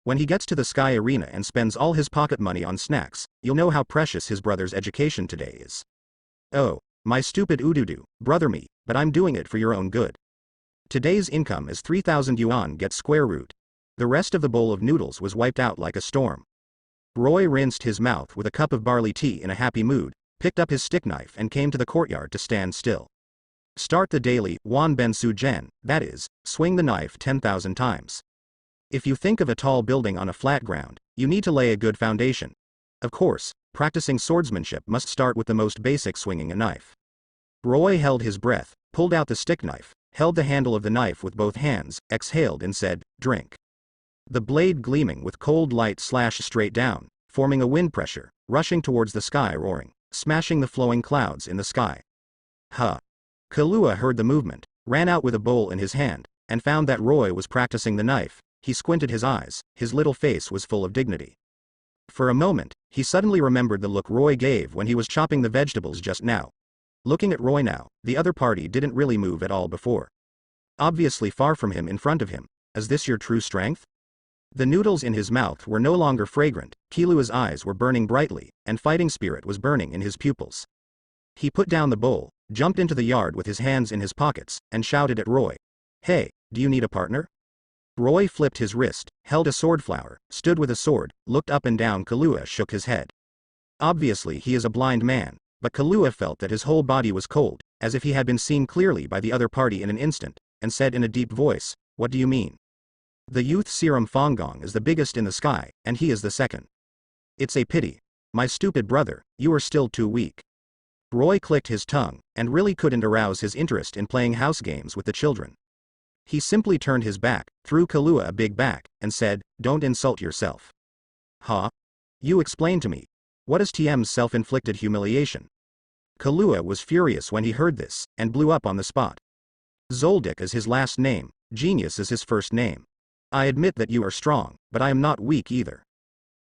When he gets to the Sky Arena and spends all his pocket money on snacks, you'll know how precious his brother's education today is. "Oh, my stupid Ududu, brother me, but I'm doing it for your own good. Today's income is 3,000 yuan get square root." The rest of the bowl of noodles was wiped out like a storm. Roy rinsed his mouth with a cup of barley tea in a happy mood, picked up his stick knife and came to the courtyard to stand still. Start the daily Wan Ben Su Gen, that is, swing the knife 10,000 times. If you think of a tall building on a flat ground, you need to lay a good foundation. Of course, practicing swordsmanship must start with the most basic swinging a knife. Roy held his breath, pulled out the stick knife, held the handle of the knife with both hands, exhaled and said, "Drink." The blade gleaming with cold light slashed straight down, forming a wind pressure, rushing towards the sky roaring, smashing the flowing clouds in the sky. Huh. Killua heard the movement, ran out with a bowl in his hand, and found that Roy was practicing the knife. He squinted his eyes, his little face was full of dignity. For a moment, he suddenly remembered the look Roy gave when he was chopping the vegetables just now. Looking at Roy now, the other party didn't really move at all before. Obviously far from him in front of him. Is this your true strength? The noodles in his mouth were no longer fragrant, Killua's eyes were burning brightly, and fighting spirit was burning in his pupils. He put down the bowl, jumped into the yard with his hands in his pockets, and shouted at Roy. "Hey, do you need a partner?" Roy flipped his wrist, held a swordflower, stood with a sword, looked up and down. Killua shook his head. Obviously he is a blind man, but Killua felt that his whole body was cold, as if he had been seen clearly by the other party in an instant, and said in a deep voice, "What do you mean?" "The youth serum Fong is the biggest in the sky, and he is the second. It's a pity. My stupid brother, you are still too weak." Roy clicked his tongue, and really couldn't arouse his interest in playing house games with the children. He simply turned his back, threw Killua a big back, and said, "Don't insult yourself." "Huh? You explain to me. What is TM's self-inflicted humiliation? Killua was furious when he heard this, and blew up on the spot. Zoldyck is his last name, genius is his first name. I admit that you are strong, but I am not weak either.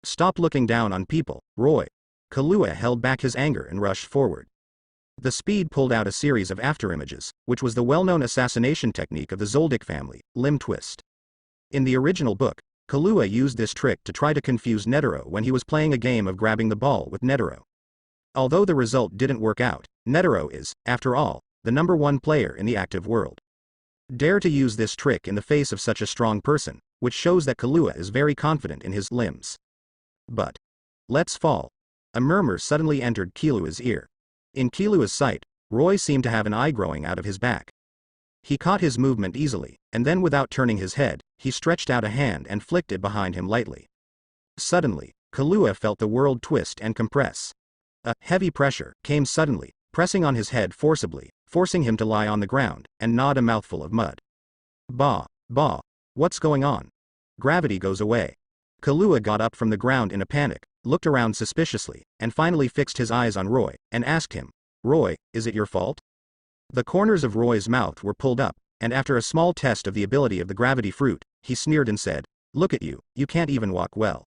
Stop looking down on people, Roy. Killua held back his anger and rushed forward. The speed pulled out a series of afterimages, which was the well-known assassination technique of the Zoldyck family, limb twist. In the original book, Killua used this trick to try to confuse Netero when he was playing a game of grabbing the ball with Netero. Although the result didn't work out, Netero is, after all, the #1 player in the active world. Dare to use this trick in the face of such a strong person, which shows that Killua is very confident in his limbs. But let's fall. A murmur suddenly entered Killua's ear. In Killua's sight, Roy seemed to have an eye growing out of his back. He caught his movement easily, and then without turning his head, he stretched out a hand and flicked it behind him lightly. Suddenly, Killua felt the world twist and compress. A heavy pressure came suddenly, pressing on his head forcibly, forcing him to lie on the ground and nod a mouthful of mud. Bah, what's going on? Gravity goes away. Killua got up from the ground in a panic, looked around suspiciously, and finally fixed his eyes on Roy, and asked him, Roy, is it your fault? The corners of Roy's mouth were pulled up, and after a small test of the ability of the gravity fruit, he sneered and said, Look at you, you can't even walk well.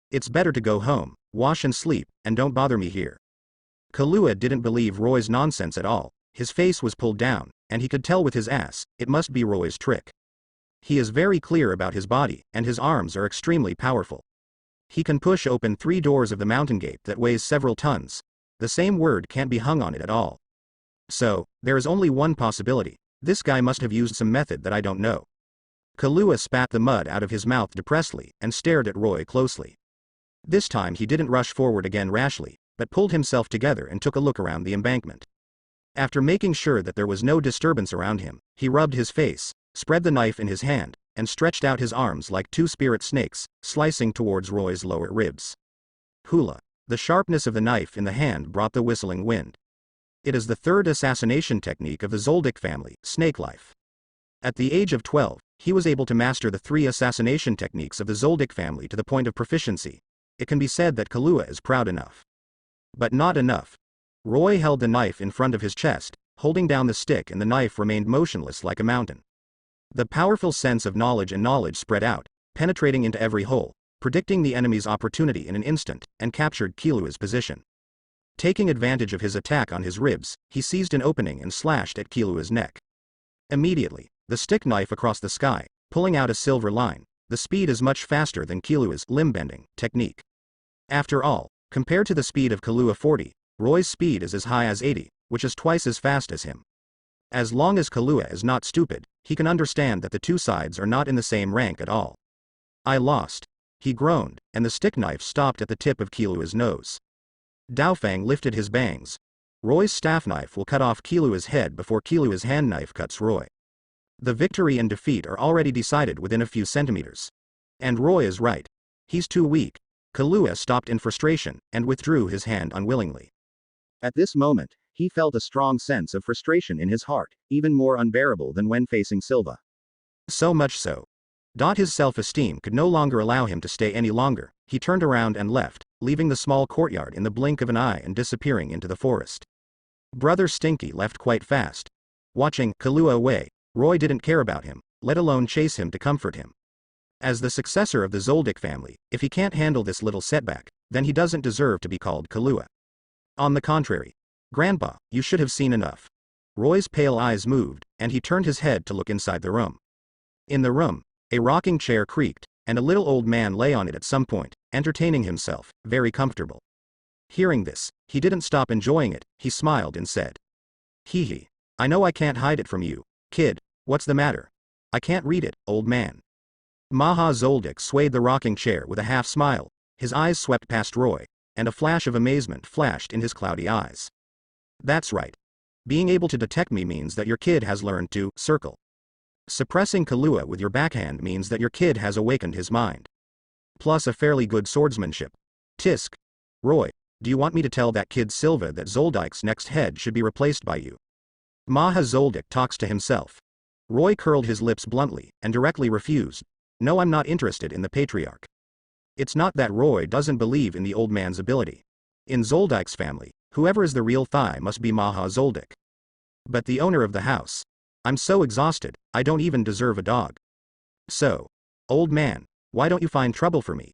It's better to go home, wash and sleep, and don't bother me here. Killua didn't believe Roy's nonsense at all. His face was pulled down, and he could tell with his ass, it must be Roy's trick. He is very clear about his body, and his arms are extremely powerful. He can push open 3 doors of the mountain gate that weighs several tons. The same word can't be hung on it at all. So, there is only one possibility. This guy must have used some method that I don't know. Killua spat the mud out of his mouth depressedly, and stared at Roy closely. This time he didn't rush forward again rashly, but pulled himself together and took a look around the embankment. After making sure that there was no disturbance around him, he rubbed his face, spread the knife in his hand, and stretched out his arms like 2 spirit snakes, slicing towards Roy's lower ribs. Hula. The sharpness of the knife in the hand brought the whistling wind. It is the 3rd assassination technique of the Zoldyck family, snake life. At the age of 12, he was able to master the 3 assassination techniques of the Zoldyck family to the point of proficiency. It can be said that Killua is proud enough. But not enough. Roy held the knife in front of his chest, holding down the stick, and the knife remained motionless like a mountain. The powerful sense of knowledge spread out, penetrating into every hole, predicting the enemy's opportunity in an instant, and captured Killua's position. Taking advantage of his attack on his ribs, he seized an opening and slashed at Killua's neck. Immediately, the stick knife across the sky, pulling out a silver line. The speed is much faster than Killua's limb-bending technique. After all, compared to the speed of Killua 40, Roy's speed is as high as 80, which is twice as fast as him. As long as Killua is not stupid, he can understand that the 2 sides are not in the same rank at all. I lost. He groaned, and the stick knife stopped at the tip of Killua's nose. Daofang lifted his bangs. Roy's staff knife will cut off Killua's head before Killua's hand knife cuts Roy. The victory and defeat are already decided within a few centimeters. And Roy is right. He's too weak. Killua stopped in frustration, and withdrew his hand unwillingly. At this moment, he felt a strong sense of frustration in his heart, even more unbearable than when facing Silva. So much so. His self-esteem could no longer allow him to stay any longer. He turned around and left, leaving the small courtyard in the blink of an eye and disappearing into the forest. Brother Stinky left quite fast. Watching Killua away, Roy didn't care about him, let alone chase him to comfort him. As the successor of the Zoldyck family, if he can't handle this little setback, then he doesn't deserve to be called Killua. On the contrary. Grandpa, you should have seen enough. Roy's pale eyes moved, and he turned his head to look inside the room. In the room, a rocking chair creaked, and a little old man lay on it at some point, entertaining himself, very comfortable. Hearing this, he didn't stop enjoying it. He smiled and said, Hee hee. I know I can't hide it from you, kid. What's the matter? I can't read it, old man. Maha Zoldyck swayed the rocking chair with a half smile. His eyes swept past Roy, and a flash of amazement flashed in his cloudy eyes. That's right. Being able to detect me means that your kid has learned to circle. Suppressing Killua with your backhand means that your kid has awakened his mind. Plus a fairly good swordsmanship. Tisk. Roy, do you want me to tell that kid Silva that Zoldyck's next head should be replaced by you? Maha Zoldyck talks to himself. Roy curled his lips bluntly, and directly refused. No, I'm not interested in the patriarch. It's not that Roy doesn't believe in the old man's ability. In Zoldyck's family, whoever is the real thigh must be Maha Zoldyck. But the owner of the house. I'm so exhausted, I don't even deserve a dog. So, old man, why don't you find trouble for me?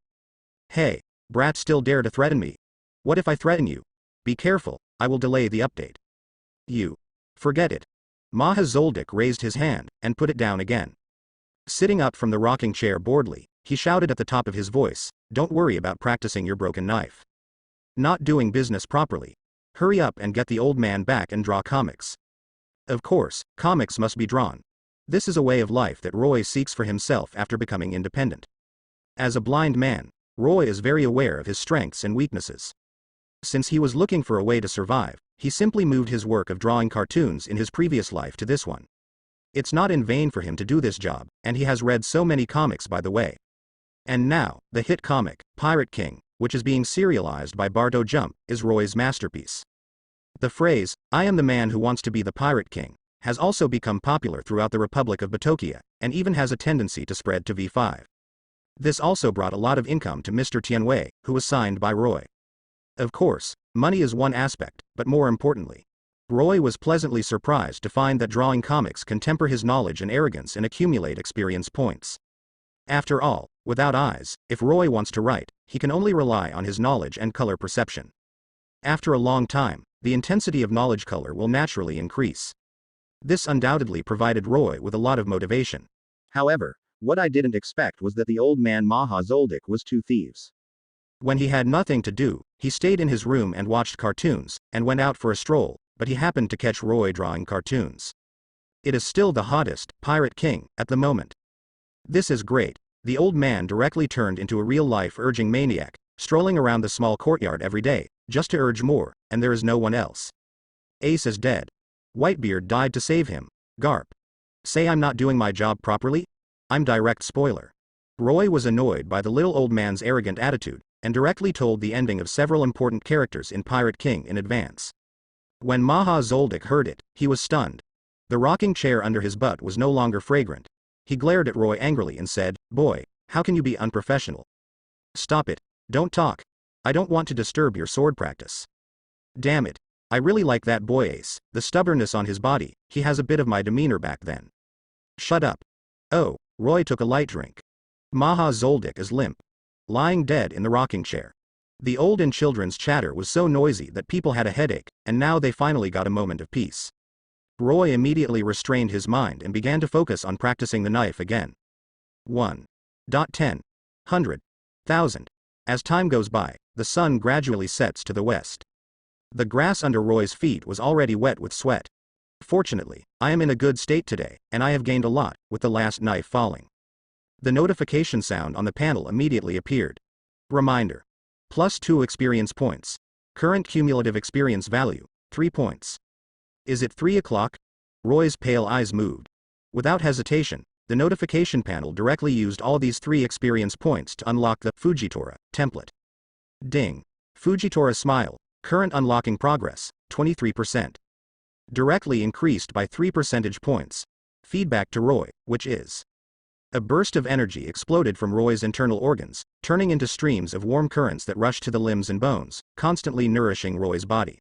Hey, brat, still dare to threaten me? What if I threaten you? Be careful, I will delay the update. You. Forget it. Maha Zoldyck raised his hand, and put it down again. Sitting up from the rocking chair boredly, he shouted at the top of his voice, don't worry about practicing your broken knife. Not doing business properly. Hurry up and get the old man back and draw comics. Of course, comics must be drawn. This is a way of life that Roy seeks for himself after becoming independent. As a blind man, Roy is very aware of his strengths and weaknesses. Since he was looking for a way to survive, he simply moved his work of drawing cartoons in his previous life to this one. It's not in vain for him to do this job, and he has read so many comics by the way. And now, the hit comic, Pirate King, which is being serialized by Bardo Jump, is Roy's masterpiece. The phrase, I am the man who wants to be the Pirate King, has also become popular throughout the Republic of Batokia, and even has a tendency to spread to V5. This also brought a lot of income to Mr. Tianwei, who was signed by Roy. Of course, money is one aspect, but more importantly, Roy was pleasantly surprised to find that drawing comics can temper his knowledge and arrogance and accumulate experience points. After all, without eyes, if Roy wants to write, he can only rely on his knowledge and color perception. After a long time, the intensity of knowledge color will naturally increase. This undoubtedly provided Roy with a lot of motivation. However, what I didn't expect was that the old man Maha Zoldyck was two thieves. When he had nothing to do, he stayed in his room and watched cartoons, and went out for a stroll, but he happened to catch Roy drawing cartoons. It is still the hottest, Pirate King, at the moment. This is great. The old man directly turned into a real-life urging maniac, strolling around the small courtyard every day, just to urge more, and there is no one else. Ace is dead. Whitebeard died to save him. Garp. Say I'm not doing my job properly? I'm direct spoiler. Roy was annoyed by the little old man's arrogant attitude, and directly told the ending of several important characters in Pirate King in advance. When Maha Zoldyck heard it, he was stunned. The rocking chair under his butt was no longer fragrant. He glared at Roy angrily and said, Boy, how can you be unprofessional? Stop it. Don't talk. I don't want to disturb your sword practice. Damn it. I really like that boy Ace, the stubbornness on his body, he has a bit of my demeanor back then. Shut up. Oh, Roy took a light drink. Maha Zoldyck is limp. Lying dead in the rocking chair. The old and children's chatter was so noisy that people had a headache, and now they finally got a moment of peace. Roy immediately restrained his mind and began to focus on practicing the knife again. 1. 10. 100. 1000. As time goes by, the sun gradually sets to the west. The grass under Roy's feet was already wet with sweat. Fortunately, I am in a good state today, and I have gained a lot, with the last knife falling. The notification sound on the panel immediately appeared. Reminder. +2 experience points. Current cumulative experience value, 3 points. Is it 3 o'clock? Roy's pale eyes moved. Without hesitation, the notification panel directly used all these 3 experience points to unlock the Fujitora template. Ding. Fujitora smile. Current unlocking progress, 23%. Directly increased by 3 percentage points. Feedback to Roy, which is. A burst of energy exploded from Roy's internal organs, turning into streams of warm currents that rushed to the limbs and bones, constantly nourishing Roy's body.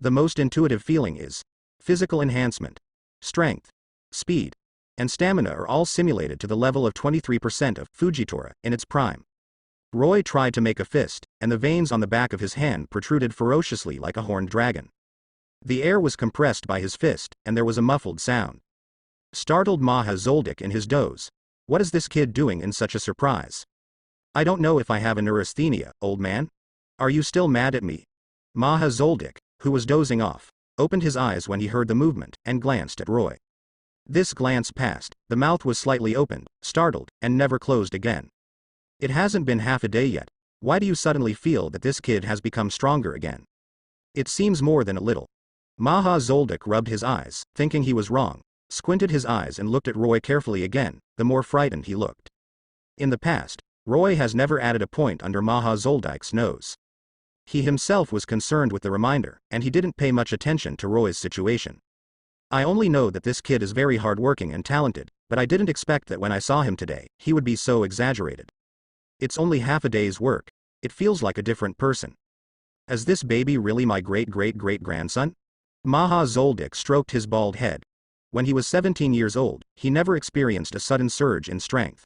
The most intuitive feeling is physical enhancement. Strength, speed, and stamina are all simulated to the level of 23% of Fujitora in its prime. Roy tried to make a fist, and the veins on the back of his hand protruded ferociously like a horned dragon. The air was compressed by his fist, and there was a muffled sound. Startled Maha Zoldyck in his doze. What is this kid doing in such a surprise? I don't know if I have a neurasthenia, old man. Are you still mad at me? Maha Zoldyck, who was dozing off, opened his eyes when he heard the movement, and glanced at Roy. This glance passed, the mouth was slightly opened, startled, and never closed again. It hasn't been half a day yet. Why do you suddenly feel that this kid has become stronger again? It seems more than a little. Maha Zoldyck rubbed his eyes, thinking he was wrong, squinted his eyes and looked at Roy carefully again, the more frightened he looked. In the past, Roy has never added a point under Maha Zoldyck's nose. He himself was concerned with the reminder, and he didn't pay much attention to Roy's situation. I only know that this kid is very hardworking and talented, but I didn't expect that when I saw him today, he would be so exaggerated. It's only half a day's work. It feels like a different person. Is this baby really my great-great-great-grandson? Maha Zoldyck stroked his bald head. When he was 17 years old, he never experienced a sudden surge in strength.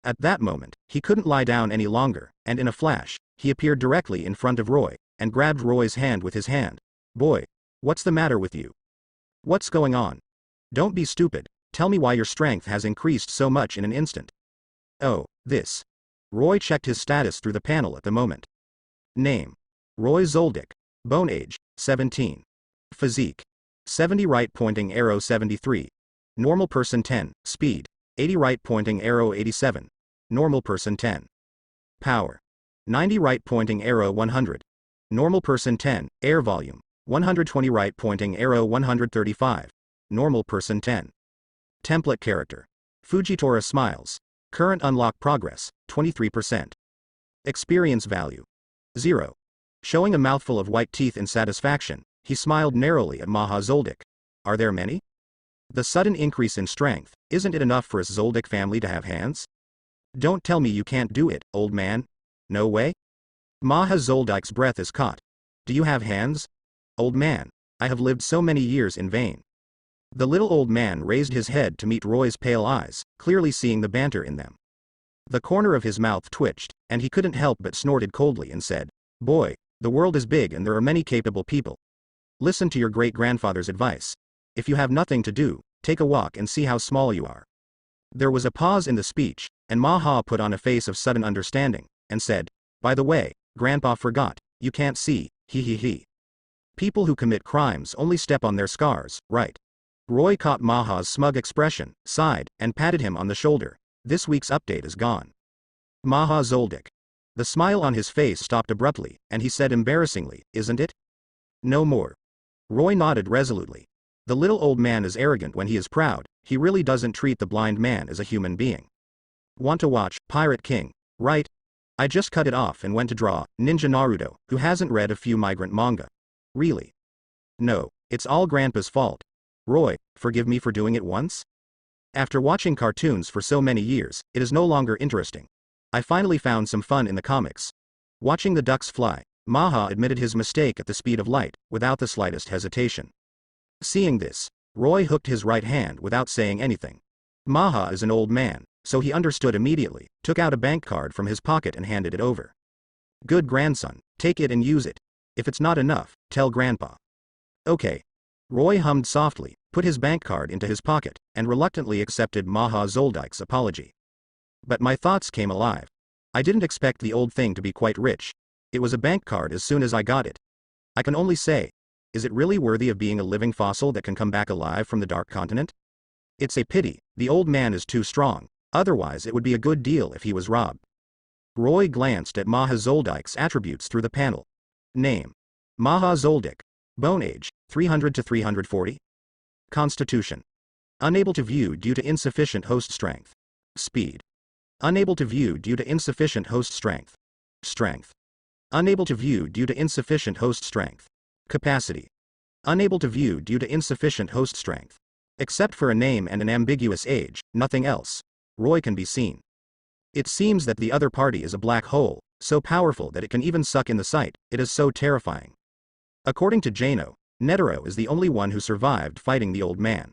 At that moment, he couldn't lie down any longer, and in a flash, he appeared directly in front of Roy, and grabbed Roy's hand with his hand. Boy, what's the matter with you? What's going on? Don't be stupid, tell me why your strength has increased so much in an instant. Oh, this. Roy checked his status through the panel at the moment. Name. Roy Zoldyck. Bone age, 17. Physique. 70 right pointing arrow 73. Normal person 10, speed. 80 right pointing arrow 87. Normal person 10. Power. 90 right pointing arrow 100. Normal person 10, air volume. 120 right pointing arrow 135. Normal person 10. Template character. Fujitora smiles. Current unlock progress, 23%. Experience value. 0. Showing a mouthful of white teeth in satisfaction, he smiled narrowly at Maha Zoldyck. Are there many? The sudden increase in strength, isn't it enough for us Zoldyck family to have hands? Don't tell me you can't do it, old man. No way? Maha Zoldyck's breath is caught. Do you have hands? Old man, I have lived so many years in vain. The little old man raised his head to meet Roy's pale eyes, clearly seeing the banter in them. The corner of his mouth twitched, and he couldn't help but snorted coldly and said, Boy, the world is big and there are many capable people. Listen to your great-grandfather's advice. If you have nothing to do, take a walk and see how small you are. There was a pause in the speech, and Maha put on a face of sudden understanding, and said, By the way, Grandpa forgot, you can't see, he. People who commit crimes only step on their scars, right? Roy caught Maha's smug expression, sighed, and patted him on the shoulder. This week's update is gone. Maha Zoldyck. The smile on his face stopped abruptly, and he said embarrassingly, Isn't it? No more. Roy nodded resolutely. The little old man is arrogant when he is proud, he really doesn't treat the blind man as a human being. Want to watch Pirate King, right? I just cut it off and went to draw Ninja Naruto, who hasn't read a few migrant manga. Really? No, it's all Grandpa's fault. Roy, forgive me for doing it once? After watching cartoons for so many years, it is no longer interesting. I finally found some fun in the comics. Watching the ducks fly, Maha admitted his mistake at the speed of light, without the slightest hesitation. Seeing this, Roy hooked his right hand without saying anything. Maha is an old man, so he understood immediately, took out a bank card from his pocket and handed it over. Good grandson, take it and use it. If it's not enough, tell Grandpa. Okay. Roy hummed softly, put his bank card into his pocket, and reluctantly accepted Maha Zoldyck's apology. But my thoughts came alive. I didn't expect the old thing to be quite rich. It was a bank card as soon as I got it. I can only say, is it really worthy of being a living fossil that can come back alive from the Dark Continent? It's a pity, the old man is too strong, otherwise it would be a good deal if he was robbed. Roy glanced at Maha Zoldyck's attributes through the panel. Name. Maha Zoldyck. Bone age, 300 to 340. Constitution. Unable to view due to insufficient host strength. Speed. Unable to view due to insufficient host strength. Strength. Unable to view due to insufficient host strength. Capacity. Unable to view due to insufficient host strength. Except for a name and an ambiguous age, nothing else. Roy can be seen. It seems that the other party is a black hole, so powerful that it can even suck in the sight, it is so terrifying. According to Zeno, Netero is the only one who survived fighting the old man.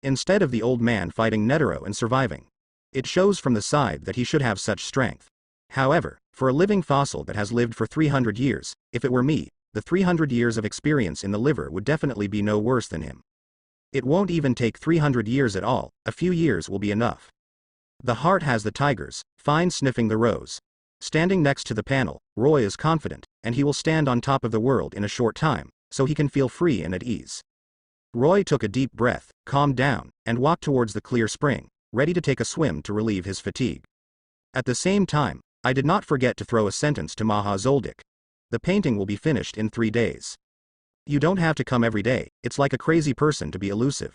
Instead of the old man fighting Netero and surviving. It shows from the side that he should have such strength. However, for a living fossil that has lived for 300 years, if it were me, the 300 years of experience in the liver would definitely be no worse than him. It won't even take 300 years at all, a few years will be enough. The heart has the tigers, fine sniffing the rose. Standing next to the panel, Roy is confident, and he will stand on top of the world in a short time, so he can feel free and at ease. Roy took a deep breath, calmed down, and walked towards the clear spring, ready to take a swim to relieve his fatigue. At the same time, I did not forget to throw a sentence to Maha Zoldyck. The painting will be finished in 3 days. You don't have to come every day, it's like a crazy person to be elusive.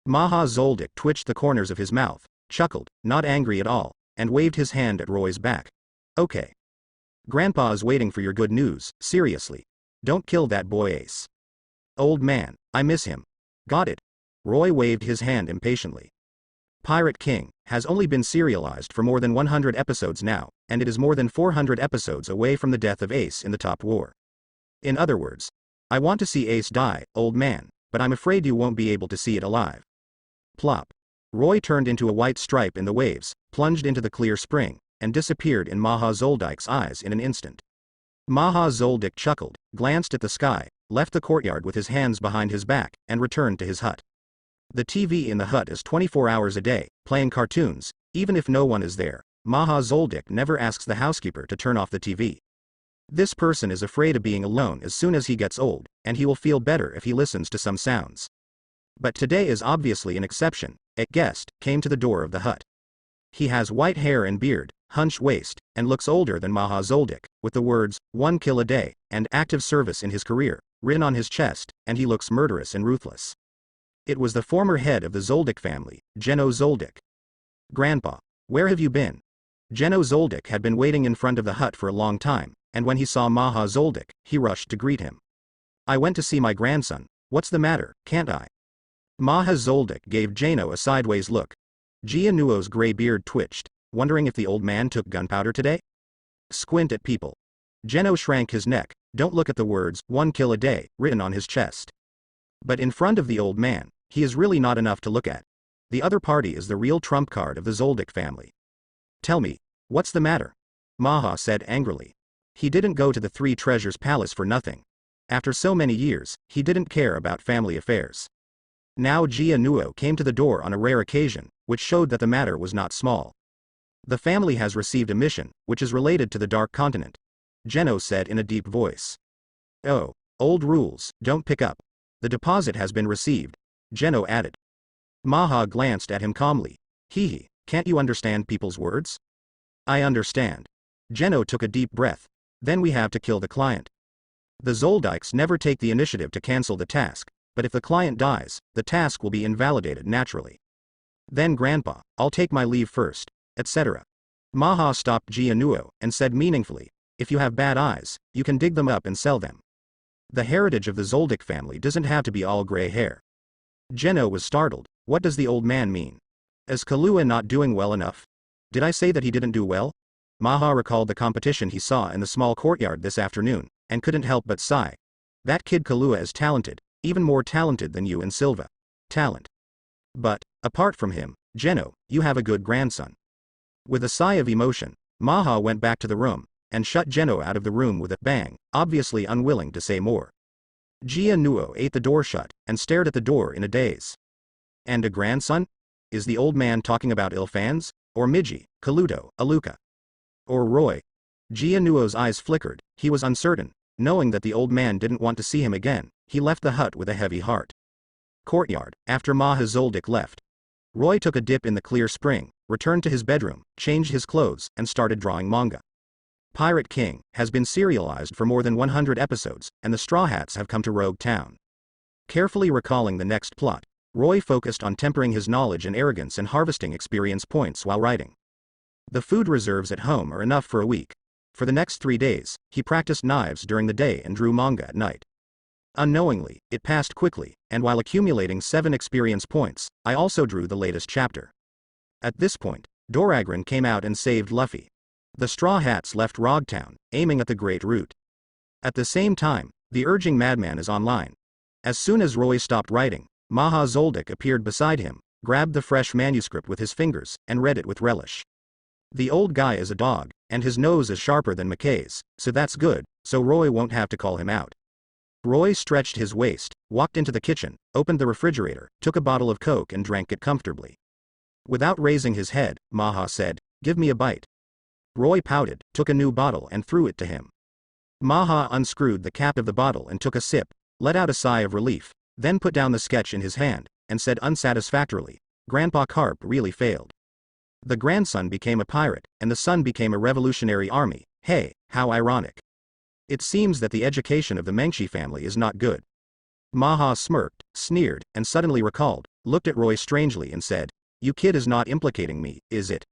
Maha Zoldyck twitched the corners of his mouth, chuckled, not angry at all, and waved his hand at Roy's back. Okay. Grandpa is waiting for your good news, seriously. Don't kill that boy Ace. Old man, I miss him. Got it. Roy waved his hand impatiently. Pirate King has only been serialized for more than 100 episodes now, and it is more than 400 episodes away from the death of Ace in the top war. In other words, I want to see Ace die, old man, but I'm afraid you won't be able to see it alive. Plop. Roy turned into a white stripe in the waves, plunged into the clear spring, and disappeared in Maha Zoldyck's eyes in an instant. Maha Zoldyck chuckled, glanced at the sky, left the courtyard with his hands behind his back, and returned to his hut. The TV in the hut is 24 hours a day, playing cartoons, even if no one is there. Maha Zoldyck never asks the housekeeper to turn off the TV. This person is afraid of being alone as soon as he gets old, and he will feel better if he listens to some sounds. But today is obviously an exception. A guest came to the door of the hut. He has white hair and beard, hunched waist, and looks older than Maha Zoldyck, with the words, 1 kill a day, and active service in his career, written on his chest, and he looks murderous and ruthless. It was the former head of the Zoldyck family, Zeno Zoldyck. Grandpa, where have you been? Zeno Zoldyck had been waiting in front of the hut for a long time, and when he saw Maha Zoldyck, he rushed to greet him. I went to see my grandson. What's the matter, can't I? Maha Zoldyck gave Zeno a sideways look. Gianuo's gray beard twitched, wondering if the old man took gunpowder today? Squint at people. Zeno shrank his neck. Don't look at the words, 1 kill a day, written on his chest. But in front of the old man, he is really not enough to look at. The other party is the real trump card of the Zoldyck family. Tell me, what's the matter? Maha said angrily. He didn't go to the Three Treasures Palace for nothing. After so many years, he didn't care about family affairs. Now Gianuo came to the door on a rare occasion, which showed that the matter was not small. The family has received a mission, which is related to the Dark Continent. Zeno said in a deep voice. Oh, old rules, don't pick up. The deposit has been received, Zeno added. Maha glanced at him calmly. Hee, can't you understand people's words? I understand. Zeno took a deep breath. Then we have to kill the client. The Zoldicks never take the initiative to cancel the task, but if the client dies, the task will be invalidated naturally. Then Grandpa, I'll take my leave first, etc. Maha stopped Gianuo and said meaningfully, if you have bad eyes, you can dig them up and sell them. The heritage of the Zoldyck family doesn't have to be all gray hair. Zeno was startled. What does the old man mean? Is Killua not doing well enough? Did I say that he didn't do well? Maha recalled the competition he saw in the small courtyard this afternoon, and couldn't help but sigh. That kid Killua is talented, even more talented than you and Silva. Talent. But, apart from him, Zeno, you have a good grandson. With a sigh of emotion, Maha went back to the room, and shut Zeno out of the room with a bang, obviously unwilling to say more. Gianuo ate the door shut, and stared at the door in a daze. And a grandson? Is the old man talking about Ilfans? Or Miji, Kalluto, Aluka? Or Roy? Gianuo's eyes flickered. He was uncertain. Knowing that the old man didn't want to see him again, he left the hut with a heavy heart. Courtyard. After Maha Zoldyck left, Roy took a dip in the clear spring, returned to his bedroom, changed his clothes, and started drawing manga. Pirate King has been serialized for more than 100 episodes, and the Straw Hats have come to Rogue Town. Carefully recalling the next plot, Roy focused on tempering his knowledge and arrogance and harvesting experience points while writing. The food reserves at home are enough for a week. For the next 3 days, he practiced knives during the day and drew manga at night. Unknowingly, it passed quickly, and while accumulating 7 experience points, I also drew the latest chapter. At this point, Doragran came out and saved Luffy. The Straw Hats left Rogtown, aiming at the Great Root. At the same time, the Urging Madman is online. As soon as Roy stopped writing, Maha Zoldyck appeared beside him, grabbed the fresh manuscript with his fingers, and read it with relish. The old guy is a dog, and his nose is sharper than McKay's, so that's good, so Roy won't have to call him out. Roy stretched his waist, walked into the kitchen, opened the refrigerator, took a bottle of Coke and drank it comfortably. Without raising his head, Maha said, "Give me a bite." Roy pouted, took a new bottle and threw it to him. Maha unscrewed the cap of the bottle and took a sip, let out a sigh of relief, then put down the sketch in his hand, and said unsatisfactorily, "Grandpa Carp really failed. The grandson became a pirate, and the son became a revolutionary army. Hey, how ironic. It seems that the education of the Mengshi family is not good." Maha smirked, sneered, and suddenly recalled, looked at Roy strangely and said, "You kid is not implicating me, is it?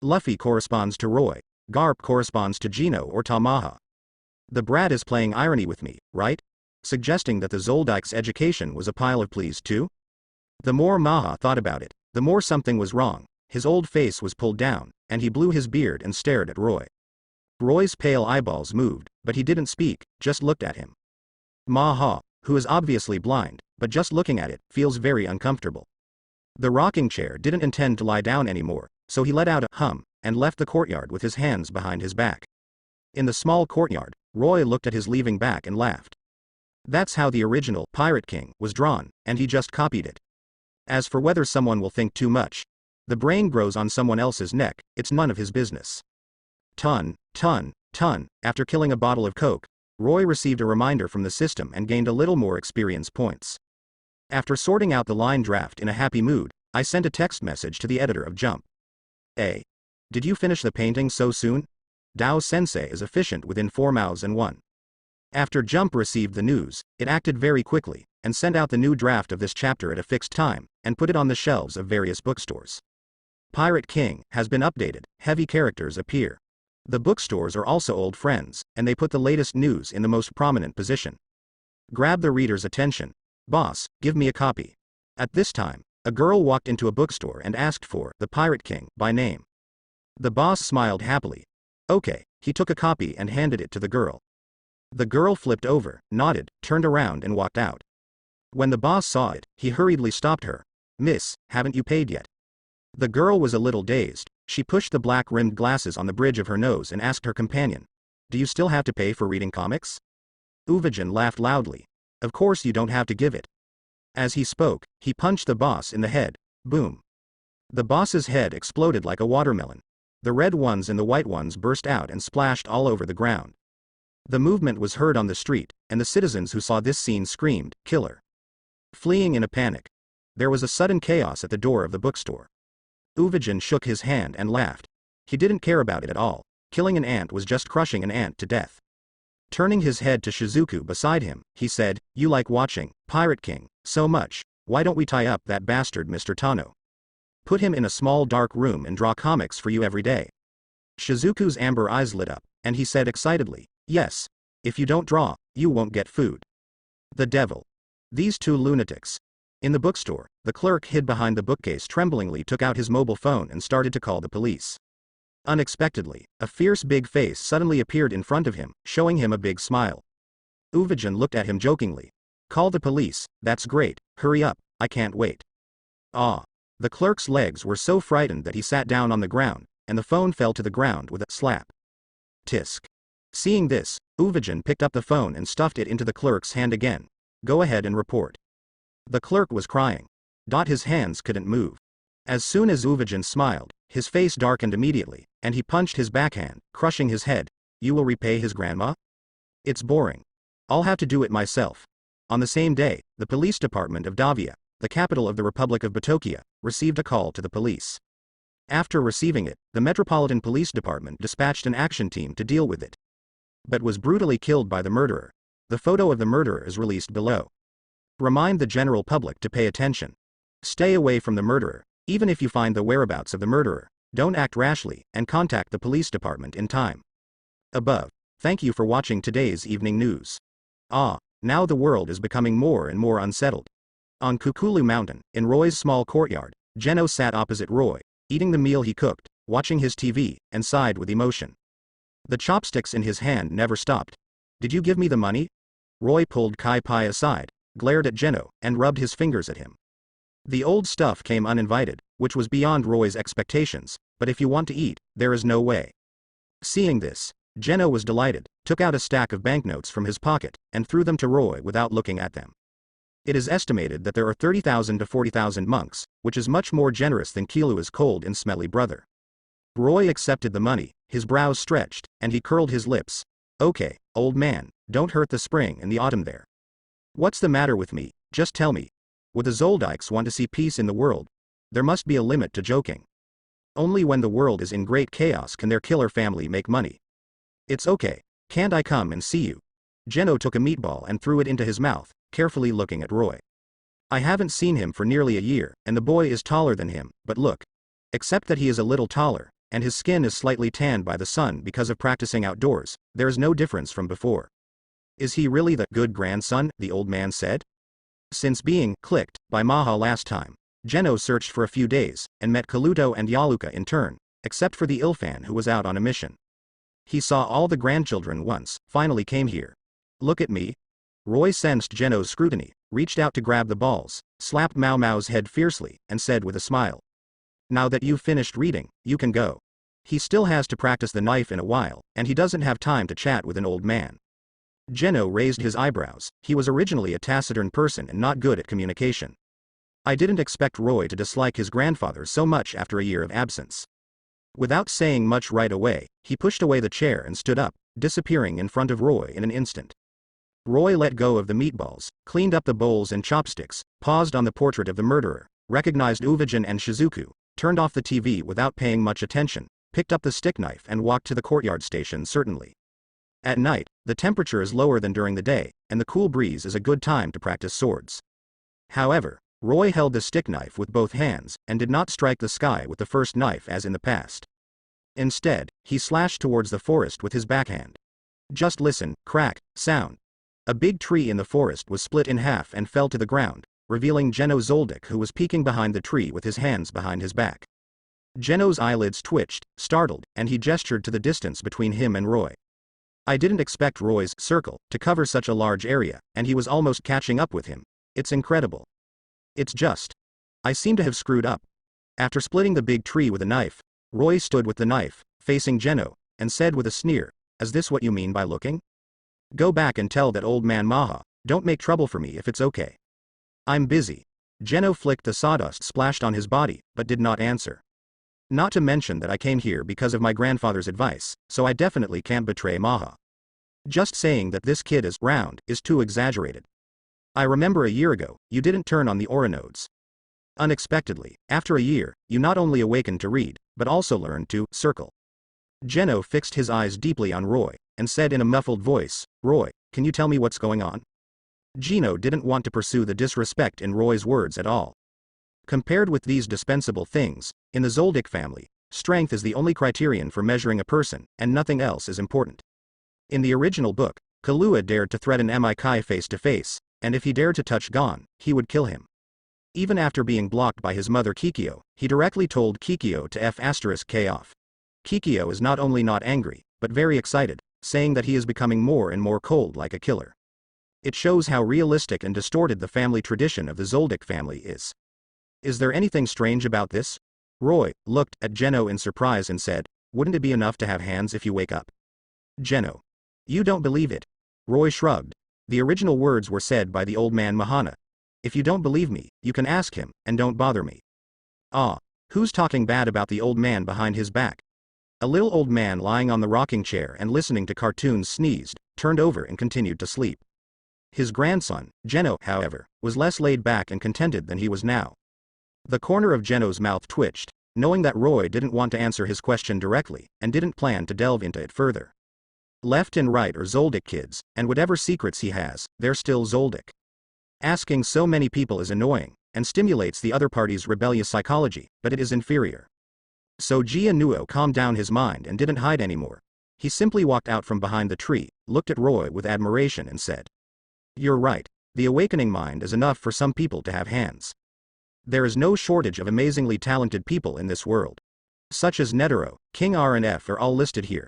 Luffy corresponds to Roy. Garp corresponds to Zeno or Tamaha. The brat is playing irony with me, right? Suggesting that the Zoldicks' education was a pile of pleas too? The more Maha thought about it, the more something was wrong. his old face was pulled down, and he blew his beard and stared at Roy. Roy's pale eyeballs moved, but he didn't speak, just looked at him. Maha, who is obviously blind, but just looking at it, feels very uncomfortable. The rocking chair didn't intend to lie down anymore, so he let out a hum, and left the courtyard with his hands behind his back. In the small courtyard, Roy looked at his leaving back and laughed. That's how the original Pirate King was drawn, and he just copied it. As for whether someone will think too much, the brain grows on someone else's neck, it's none of his business. After killing a bottle of Coke, Roy received a reminder from the system and gained a little more experience points. After sorting out the line draft in a happy mood, I sent a text message to the editor of Jump. Hey. Did you finish the painting so soon? Dao-sensei is efficient within 4 mouths and 1. After Jump received the news, it acted very quickly, and sent out the new draft of this chapter at a fixed time, and put it on the shelves of various bookstores. Pirate King has been updated, heavy characters appear. The bookstores are also old friends, and they put the latest news in the most prominent position. Grab the reader's attention. Boss, give me a copy. At this time, a girl walked into a bookstore and asked for The Pirate King by name. The boss smiled happily. Okay, he took a copy and handed it to the girl. The girl flipped over, nodded, turned around and walked out. When the boss saw it, he hurriedly stopped her. Miss, haven't you paid yet? The girl was a little dazed. She pushed the black-rimmed glasses on the bridge of her nose and asked her companion, do you still have to pay for reading comics? Uvijin laughed loudly. Of course you don't have to give it. As he spoke, he punched the boss in the head. Boom. The boss's head exploded like a watermelon. The red ones and the white ones burst out and splashed all over the ground. The movement was heard on the street, and the citizens who saw this scene screamed, "Killer!" Fleeing in a panic. There was a sudden chaos at the door of the bookstore. Uvijin shook his hand and laughed. He didn't care about it at all. Killing an ant was just crushing an ant to death. Turning his head to Shizuku beside him, he said, you like watching Pirate King so much, why don't we tie up that bastard Mr. Tano? Put him in a small dark room and draw comics for you every day. Shizuku's amber eyes lit up, and he said excitedly, yes. If you don't draw, you won't get food. The devil. These two lunatics. In the bookstore, the clerk hid behind the bookcase tremblingly took out his mobile phone and started to call the police. Unexpectedly, a fierce big face suddenly appeared in front of him, showing him a big smile. Uvijin looked at him jokingly. Call the police, that's great, hurry up, I can't wait. Ah. The clerk's legs were so frightened that he sat down on the ground, and the phone fell to the ground with a slap. Tisk. Seeing this, Uvijin picked up the phone and stuffed it into the clerk's hand again. Go ahead and report. The clerk was crying. His hands couldn't move. As soon as Uvijin smiled, his face darkened immediately, and he punched his backhand, crushing his head. You will repay his grandma? It's boring. I'll have to do it myself. On the same day, the police department of Davia, the capital of the Republic of Batokia, received a call to the police. After receiving it, the Metropolitan Police Department dispatched an action team to deal with it. But was brutally killed by the murderer. The photo of the murderer is released below. Remind the general public to pay attention. Stay away from the murderer. Even if you find the whereabouts of the murderer, don't act rashly, and contact the police department in time. Above. Thank you for watching today's evening news. Now the world is becoming more and more unsettled. On Kukulu Mountain, in Roy's small courtyard, Zeno sat opposite Roy, eating the meal he cooked, watching his TV, and sighed with emotion. The chopsticks in his hand never stopped. Did you give me the money? Roy pulled Kai Pai aside, glared at Zeno, and rubbed his fingers at him. The old stuff came uninvited, which was beyond Roy's expectations, but if you want to eat, there is no way. Seeing this, Zeno was delighted, took out a stack of banknotes from his pocket, and threw them to Roy without looking at them. It is estimated that there are 30,000 to 40,000 monks, which is much more generous than Killua's cold and smelly brother. Roy accepted the money, his brows stretched, and he curled his lips. Okay, old man, don't hurt the spring and the autumn there. What's the matter with me, just tell me. Would the Zoldykes want to see peace in the world? There must be a limit to joking. Only when the world is in great chaos can their killer family make money. It's okay, can't I come and see you? Zeno took a meatball and threw it into his mouth, carefully looking at Roy. I haven't seen him for nearly a year, and the boy is taller than him, but look. Except that he is a little taller, and his skin is slightly tanned by the sun because of practicing outdoors, there is no difference from before. Is he really the good grandson? The old man said. Since being clicked by Maha last time, Zeno searched for a few days, and met Kalluto and Yaluka in turn, except for the Ilfan who was out on a mission. He saw all the grandchildren once, finally came here. Look at me. Roy sensed Zeno's scrutiny, reached out to grab the balls, slapped Mao Mao's head fiercely, and said with a smile. Now that you've finished reading, you can go. He still has to practice the knife in a while, and he doesn't have time to chat with an old man. Zeno raised his eyebrows. He was originally a taciturn person and not good at communication. I didn't expect Roy to dislike his grandfather so much after a year of absence. Without saying much right away, he pushed away the chair and stood up, disappearing in front of Roy in an instant. Roy let go of the meatballs, cleaned up the bowls and chopsticks, paused on the portrait of the murderer, recognized Uvajin and Shizuku, turned off the TV without paying much attention, picked up the stick knife and walked to the courtyard station certainly. At night, the temperature is lower than during the day, and the cool breeze is a good time to practice swords. However, Roy held the stick knife with both hands, and did not strike the sky with the first knife as in the past. Instead, he slashed towards the forest with his backhand. Just listen, crack, sound. A big tree in the forest was split in half and fell to the ground, revealing Zeno Zoldyck who was peeking behind the tree with his hands behind his back. Zeno's eyelids twitched, startled, and he gestured to the distance between him and Roy. I didn't expect Roy's circle to cover such a large area, and he was almost catching up with him. It's incredible. It's just. I seem to have screwed up. After splitting the big tree with a knife, Roy stood with the knife, facing Zeno, and said with a sneer, is this what you mean by looking? Go back and tell that old man Maha, don't make trouble for me if it's okay. I'm busy. Zeno flicked the sawdust splashed on his body, but did not answer. Not to mention that I came here because of my grandfather's advice, so I definitely can't betray Maha. Just saying that this kid is round is too exaggerated. I remember a year ago, you didn't turn on the aura nodes. Unexpectedly, after a year, you not only awakened to read, but also learned to circle. Zeno fixed his eyes deeply on Roy, and said in a muffled voice, Roy, can you tell me what's going on? Zeno didn't want to pursue the disrespect in Roy's words at all. Compared with these dispensable things, in the Zoldyck family, strength is the only criterion for measuring a person, and nothing else is important. In the original book, Killua dared to threaten Mikai face to face, and if he dared to touch Gon, he would kill him. Even after being blocked by his mother Kikyo, he directly told Kikyo to F*K off. Kikyo is not only not angry, but very excited, saying that he is becoming more and more cold like a killer. It shows how realistic and distorted the family tradition of the Zoldyck family is. Is there anything strange about this? Roy looked at Zeno in surprise and said, wouldn't it be enough to have hands if you wake up? Zeno. You don't believe it. Roy shrugged. The original words were said by the old man Mahana. If you don't believe me, you can ask him, and don't bother me. Ah, who's talking bad about the old man behind his back? A little old man lying on the rocking chair and listening to cartoons sneezed, turned over and continued to sleep. His grandson, Zeno, however, was less laid back and contented than he was now. The corner of Zeno's mouth twitched, knowing that Roy didn't want to answer his question directly, and didn't plan to delve into it further. Left and right are Zoldyck kids, and whatever secrets he has, they're still Zoldyck. Asking so many people is annoying, and stimulates the other party's rebellious psychology, but it is inferior. So Nuo calmed down his mind and didn't hide anymore. He simply walked out from behind the tree, looked at Roy with admiration and said, you're right, the awakening mind is enough for some people to have hands. There is no shortage of amazingly talented people in this world. Such as Netero, King R and F are all listed here.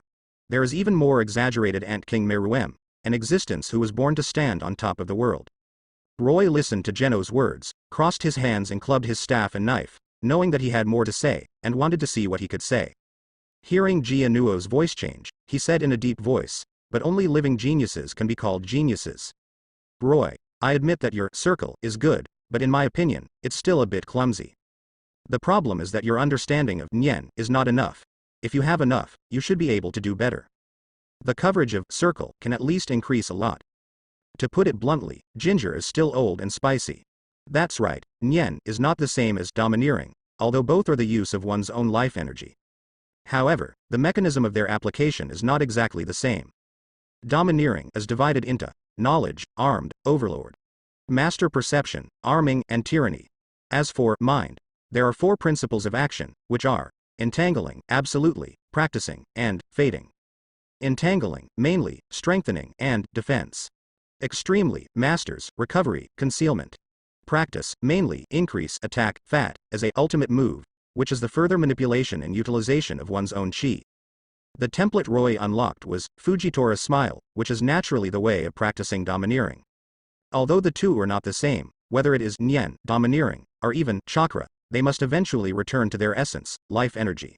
There is even more exaggerated Ant King Meruem, an existence who was born to stand on top of the world. Roy listened to Zeno's words, crossed his hands and clubbed his staff and knife, knowing that he had more to say, and wanted to see what he could say. Hearing Nuo's voice change, he said in a deep voice, but only living geniuses can be called geniuses. Roy, I admit that your circle is good, but in my opinion, it's still a bit clumsy. The problem is that your understanding of Nyen is not enough. If you have enough, you should be able to do better. The coverage of circle can at least increase a lot. To put it bluntly, ginger is still old and spicy. That's right, Nyen is not the same as domineering, although both are the use of one's own life energy. However, the mechanism of their application is not exactly the same. Domineering is divided into knowledge, armed, overlord, master perception, arming, and tyranny. As for mind, there are 4 principles of action, which are entangling, absolutely, practicing, and fading. Entangling, mainly, strengthening, and defense. Extremely, masters, recovery, concealment. Practice, mainly, increase, attack, fat, as a ultimate move, which is the further manipulation and utilization of one's own chi. The template Roy unlocked was Fujitora Smile, which is naturally the way of practicing domineering. Although the two are not the same, whether it is nyen, domineering, or even chakra, they must eventually return to their essence, life energy.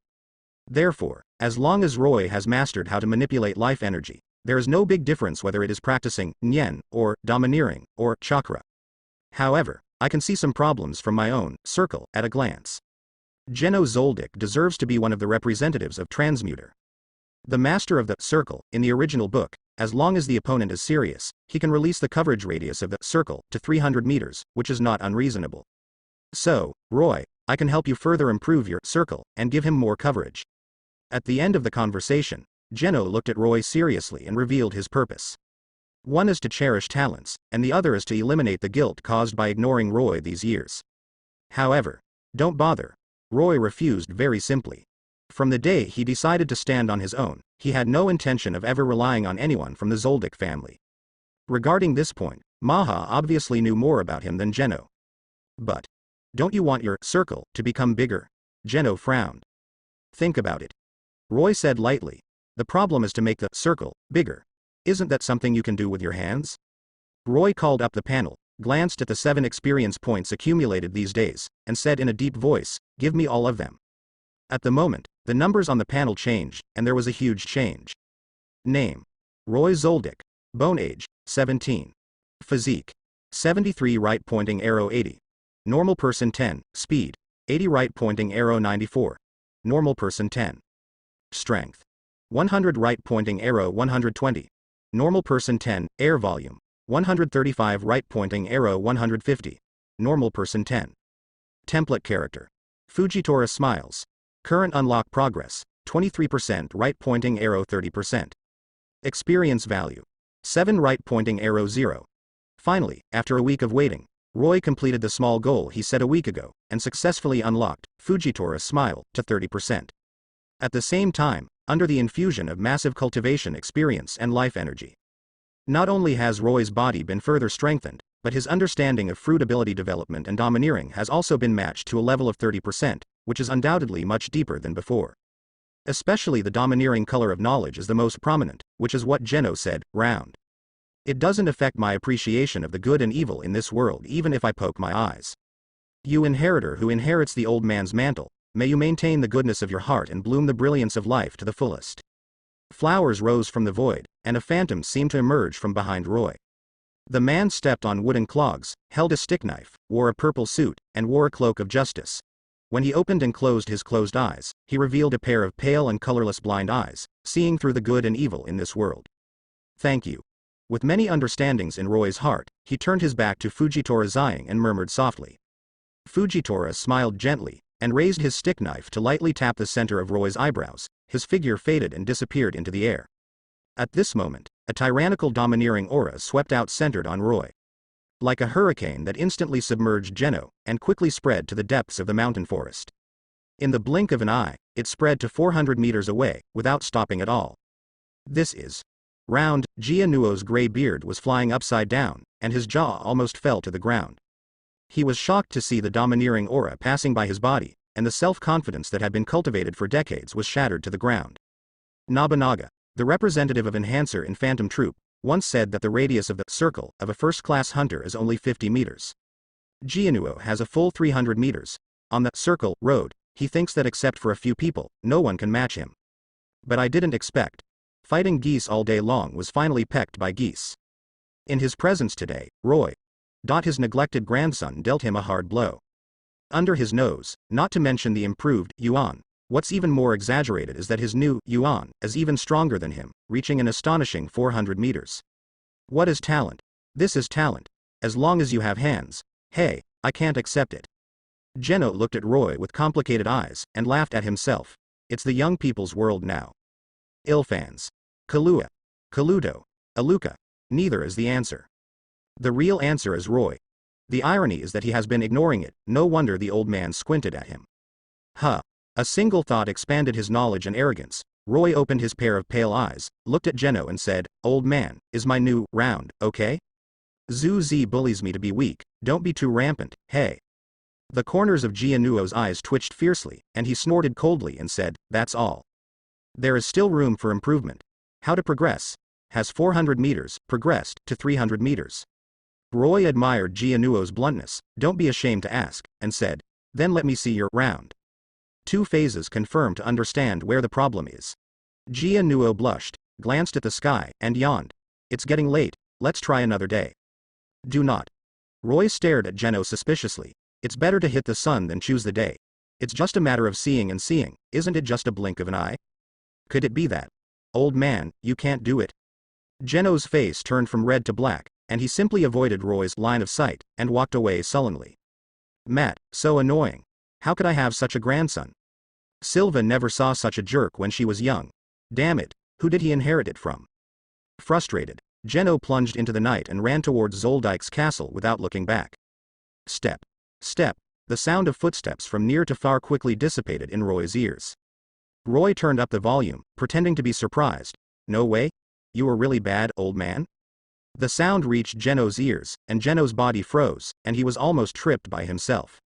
Therefore, as long as Roy has mastered how to manipulate life energy, there is no big difference whether it is practicing nyen, or domineering, or chakra. However, I can see some problems from my own circle at a glance. Zeno Zoldyck deserves to be one of the representatives of Transmuter. The master of the circle, in the original book, as long as the opponent is serious, he can release the coverage radius of the circle to 300 meters, which is not unreasonable. So, Roy, I can help you further improve your circle, and give him more coverage. At the end of the conversation, Zeno looked at Roy seriously and revealed his purpose. One is to cherish talents, and the other is to eliminate the guilt caused by ignoring Roy these years. However, don't bother. Roy refused very simply. From the day he decided to stand on his own, he had no intention of ever relying on anyone from the Zoldyck family. Regarding this point, Maha obviously knew more about him than Zeno. But, don't you want your circle to become bigger? Zeno frowned. Think about it. Roy said lightly. The problem is to make the circle bigger. Isn't that something you can do with your hands? Roy called up the panel, glanced at the 7 experience points accumulated these days, and said in a deep voice, "Give me all of them." At the moment, the numbers on the panel changed, and there was a huge change. Name: Roy Zoldyck. Bone age: 17. Physique: 73 right pointing arrow 80. Normal person 10. Speed: 80 right pointing arrow 94. Normal person 10. Strength: 100 right pointing arrow 120. Normal person 10. Air volume: 135 right pointing arrow 150. Normal person 10. Template character: Fujitora Smiles. Current unlock progress: 23% right pointing arrow 30%. Experience value: 7 right pointing arrow 0. Finally, after a week of waiting, Roy completed the small goal he set a week ago, and successfully unlocked Fujitora Smile to 30%. At the same time, under the infusion of massive cultivation experience and life energy. Not only has Roy's body been further strengthened, but his understanding of fruit ability development and domineering has also been matched to a level of 30%, which is undoubtedly much deeper than before. Especially the domineering color of knowledge is the most prominent, which is what Zeno said, round. It doesn't affect my appreciation of the good and evil in this world even if I poke my eyes. You inheritor who inherits the old man's mantle, may you maintain the goodness of your heart and bloom the brilliance of life to the fullest. Flowers rose from the void, and a phantom seemed to emerge from behind Roy. The man stepped on wooden clogs, held a stick knife, wore a purple suit, and wore a cloak of justice. When he opened and closed his closed eyes, he revealed a pair of pale and colorless blind eyes, seeing through the good and evil in this world. Thank you. With many understandings in Roy's heart, he turned his back to Fujitora Zying and murmured softly. Fujitora smiled gently, and raised his stick knife to lightly tap the center of Roy's eyebrows. His figure faded and disappeared into the air. At this moment, a tyrannical domineering aura swept out centered on Roy. Like a hurricane that instantly submerged Zeno, and quickly spread to the depths of the mountain forest. In the blink of an eye, it spread to 400 meters away, without stopping at all. This is round. Nuo's gray beard was flying upside down, and his jaw almost fell to the ground. He was shocked to see the domineering aura passing by his body, and the self-confidence that had been cultivated for decades was shattered to the ground. Nobunaga, the representative of Enhancer in Phantom Troupe, once said that the radius of the circle of a first-class hunter is only 50 meters. Nuo has a full 300 meters. On the circle road, he thinks that except for a few people, no one can match him. But I didn't expect. Fighting geese all day long was finally pecked by geese. In his presence today, Roy, his neglected grandson, dealt him a hard blow. Under his nose, not to mention the improved yuan. What's even more exaggerated is that his new yuan is even stronger than him, reaching an astonishing 400 meters. What is talent? This is talent. As long as you have hands. Hey, I can't accept it. Zeno looked at Roy with complicated eyes, and laughed at himself. It's the young people's world now. Ilfans. Killua. Kalluto. Aluka. Neither is the answer. The real answer is Roy. The irony is that he has been ignoring it, no wonder the old man squinted at him. Huh. A single thought expanded his knowledge and arrogance. Roy opened his pair of pale eyes, looked at Zeno and said, "Old man, is my new round okay? Zhu Z bullies me to be weak, don't be too rampant, hey. The corners of Jianuo's eyes twitched fiercely, and he snorted coldly and said, that's all. There is still room for improvement. How to progress? Has 400 meters, progressed to 300 meters. Roy admired Jianuo's bluntness, don't be ashamed to ask, and said, then let me see your round. 2 phases confirm to understand where the problem is. Jianuo blushed, glanced at the sky, and yawned. It's getting late, let's try another day. Do not. Roy stared at Zeno suspiciously. It's better to hit the sun than choose the day. It's just a matter of seeing and seeing, isn't it just a blink of an eye? Could it be that? Old man, you can't do it. Zeno's face turned from red to black, and he simply avoided Roy's line of sight, and walked away sullenly. Matt, so annoying. How could I have such a grandson? Silva never saw such a jerk when she was young. Damn it, who did he inherit it from? Frustrated, Zeno plunged into the night and ran towards Zoldyck's castle without looking back. Step. Step. The sound of footsteps from near to far quickly dissipated in Roy's ears. Roy turned up the volume, pretending to be surprised. No way? You were really bad, old man? The sound reached Zeno's ears, and Zeno's body froze, and he was almost tripped by himself.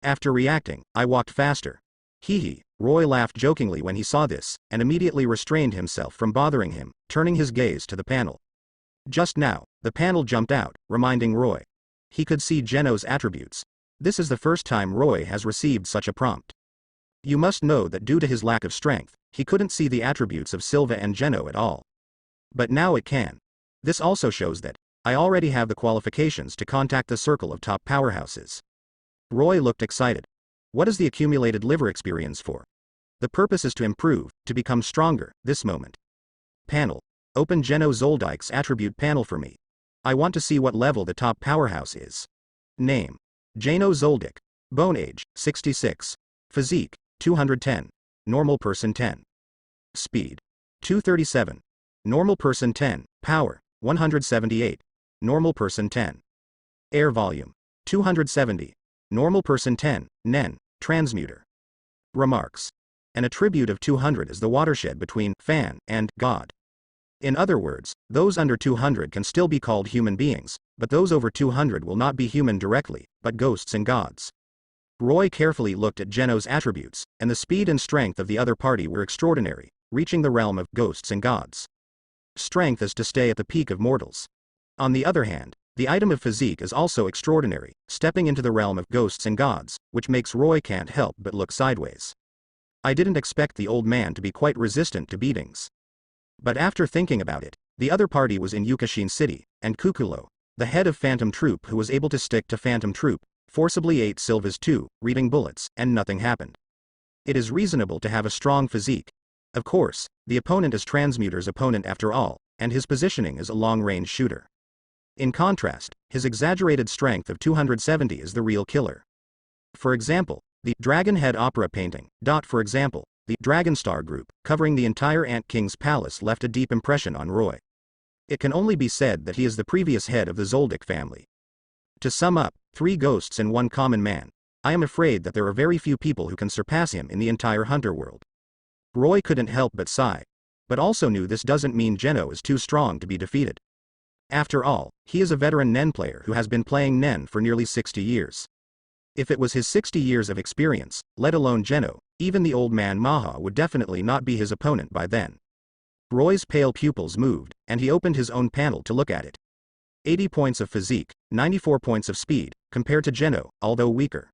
After reacting, I walked faster. Hee hee, Roy laughed jokingly when he saw this, and immediately restrained himself from bothering him, turning his gaze to the panel. Just now, the panel jumped out, reminding Roy. He could see Zeno's attributes. This is the first time Roy has received such a prompt. You must know that due to his lack of strength, he couldn't see the attributes of Silva and Zeno at all. But now it can. This also shows that I already have the qualifications to contact the circle of top powerhouses. Roy looked excited. What is the accumulated liver experience for? The purpose is to improve, to become stronger, this moment. Panel. Open Zeno Zoldyck's attribute panel for me. I want to see what level the top powerhouse is. Name. Zeno Zoldyck. Bone age, 66. Physique, 210. Normal person 10. Speed. 237. Normal person 10. Power, 178. Normal person 10. Air volume, 270. Normal person 10. Nen, transmuter. Remarks. An attribute of 200 is the watershed between fan and God. In other words, those under 200 can still be called human beings, but those over 200 will not be human directly, but ghosts and gods. Roy carefully looked at Zeno's attributes, and the speed and strength of the other party were extraordinary, reaching the realm of ghosts and gods. Strength is to stay at the peak of mortals. On the other hand, the item of physique is also extraordinary, stepping into the realm of ghosts and gods, which makes Roy can't help but look sideways. I didn't expect the old man to be quite resistant to beatings. But after thinking about it, the other party was in Yukashin City, and Kukulo, the head of Phantom Troupe who was able to stick to Phantom Troupe, forcibly ate Silva's 2 reading bullets, and nothing happened. It is reasonable to have a strong physique. Of course, the opponent is Transmuter's opponent after all, and his positioning is a long-range shooter. In contrast, his exaggerated strength of 270 is the real killer. For example, the Dragon Head Opera painting, for example, the Dragon Star group, covering the entire Ant King's palace left a deep impression on Roy. It can only be said that he is the previous head of the Zoldyck family. To sum up, 3 ghosts and 1 common man, I am afraid that there are very few people who can surpass him in the entire Hunter world. Roy couldn't help but sigh, but also knew this doesn't mean Zeno is too strong to be defeated. After all, he is a veteran Nen player who has been playing Nen for nearly 60 years. If it was his 60 years of experience, let alone Zeno, even the old man Maha would definitely not be his opponent by then. Roy's pale pupils moved, and he opened his own panel to look at it. 80 points of physique, 94 points of speed, compared to Zeno, although weaker.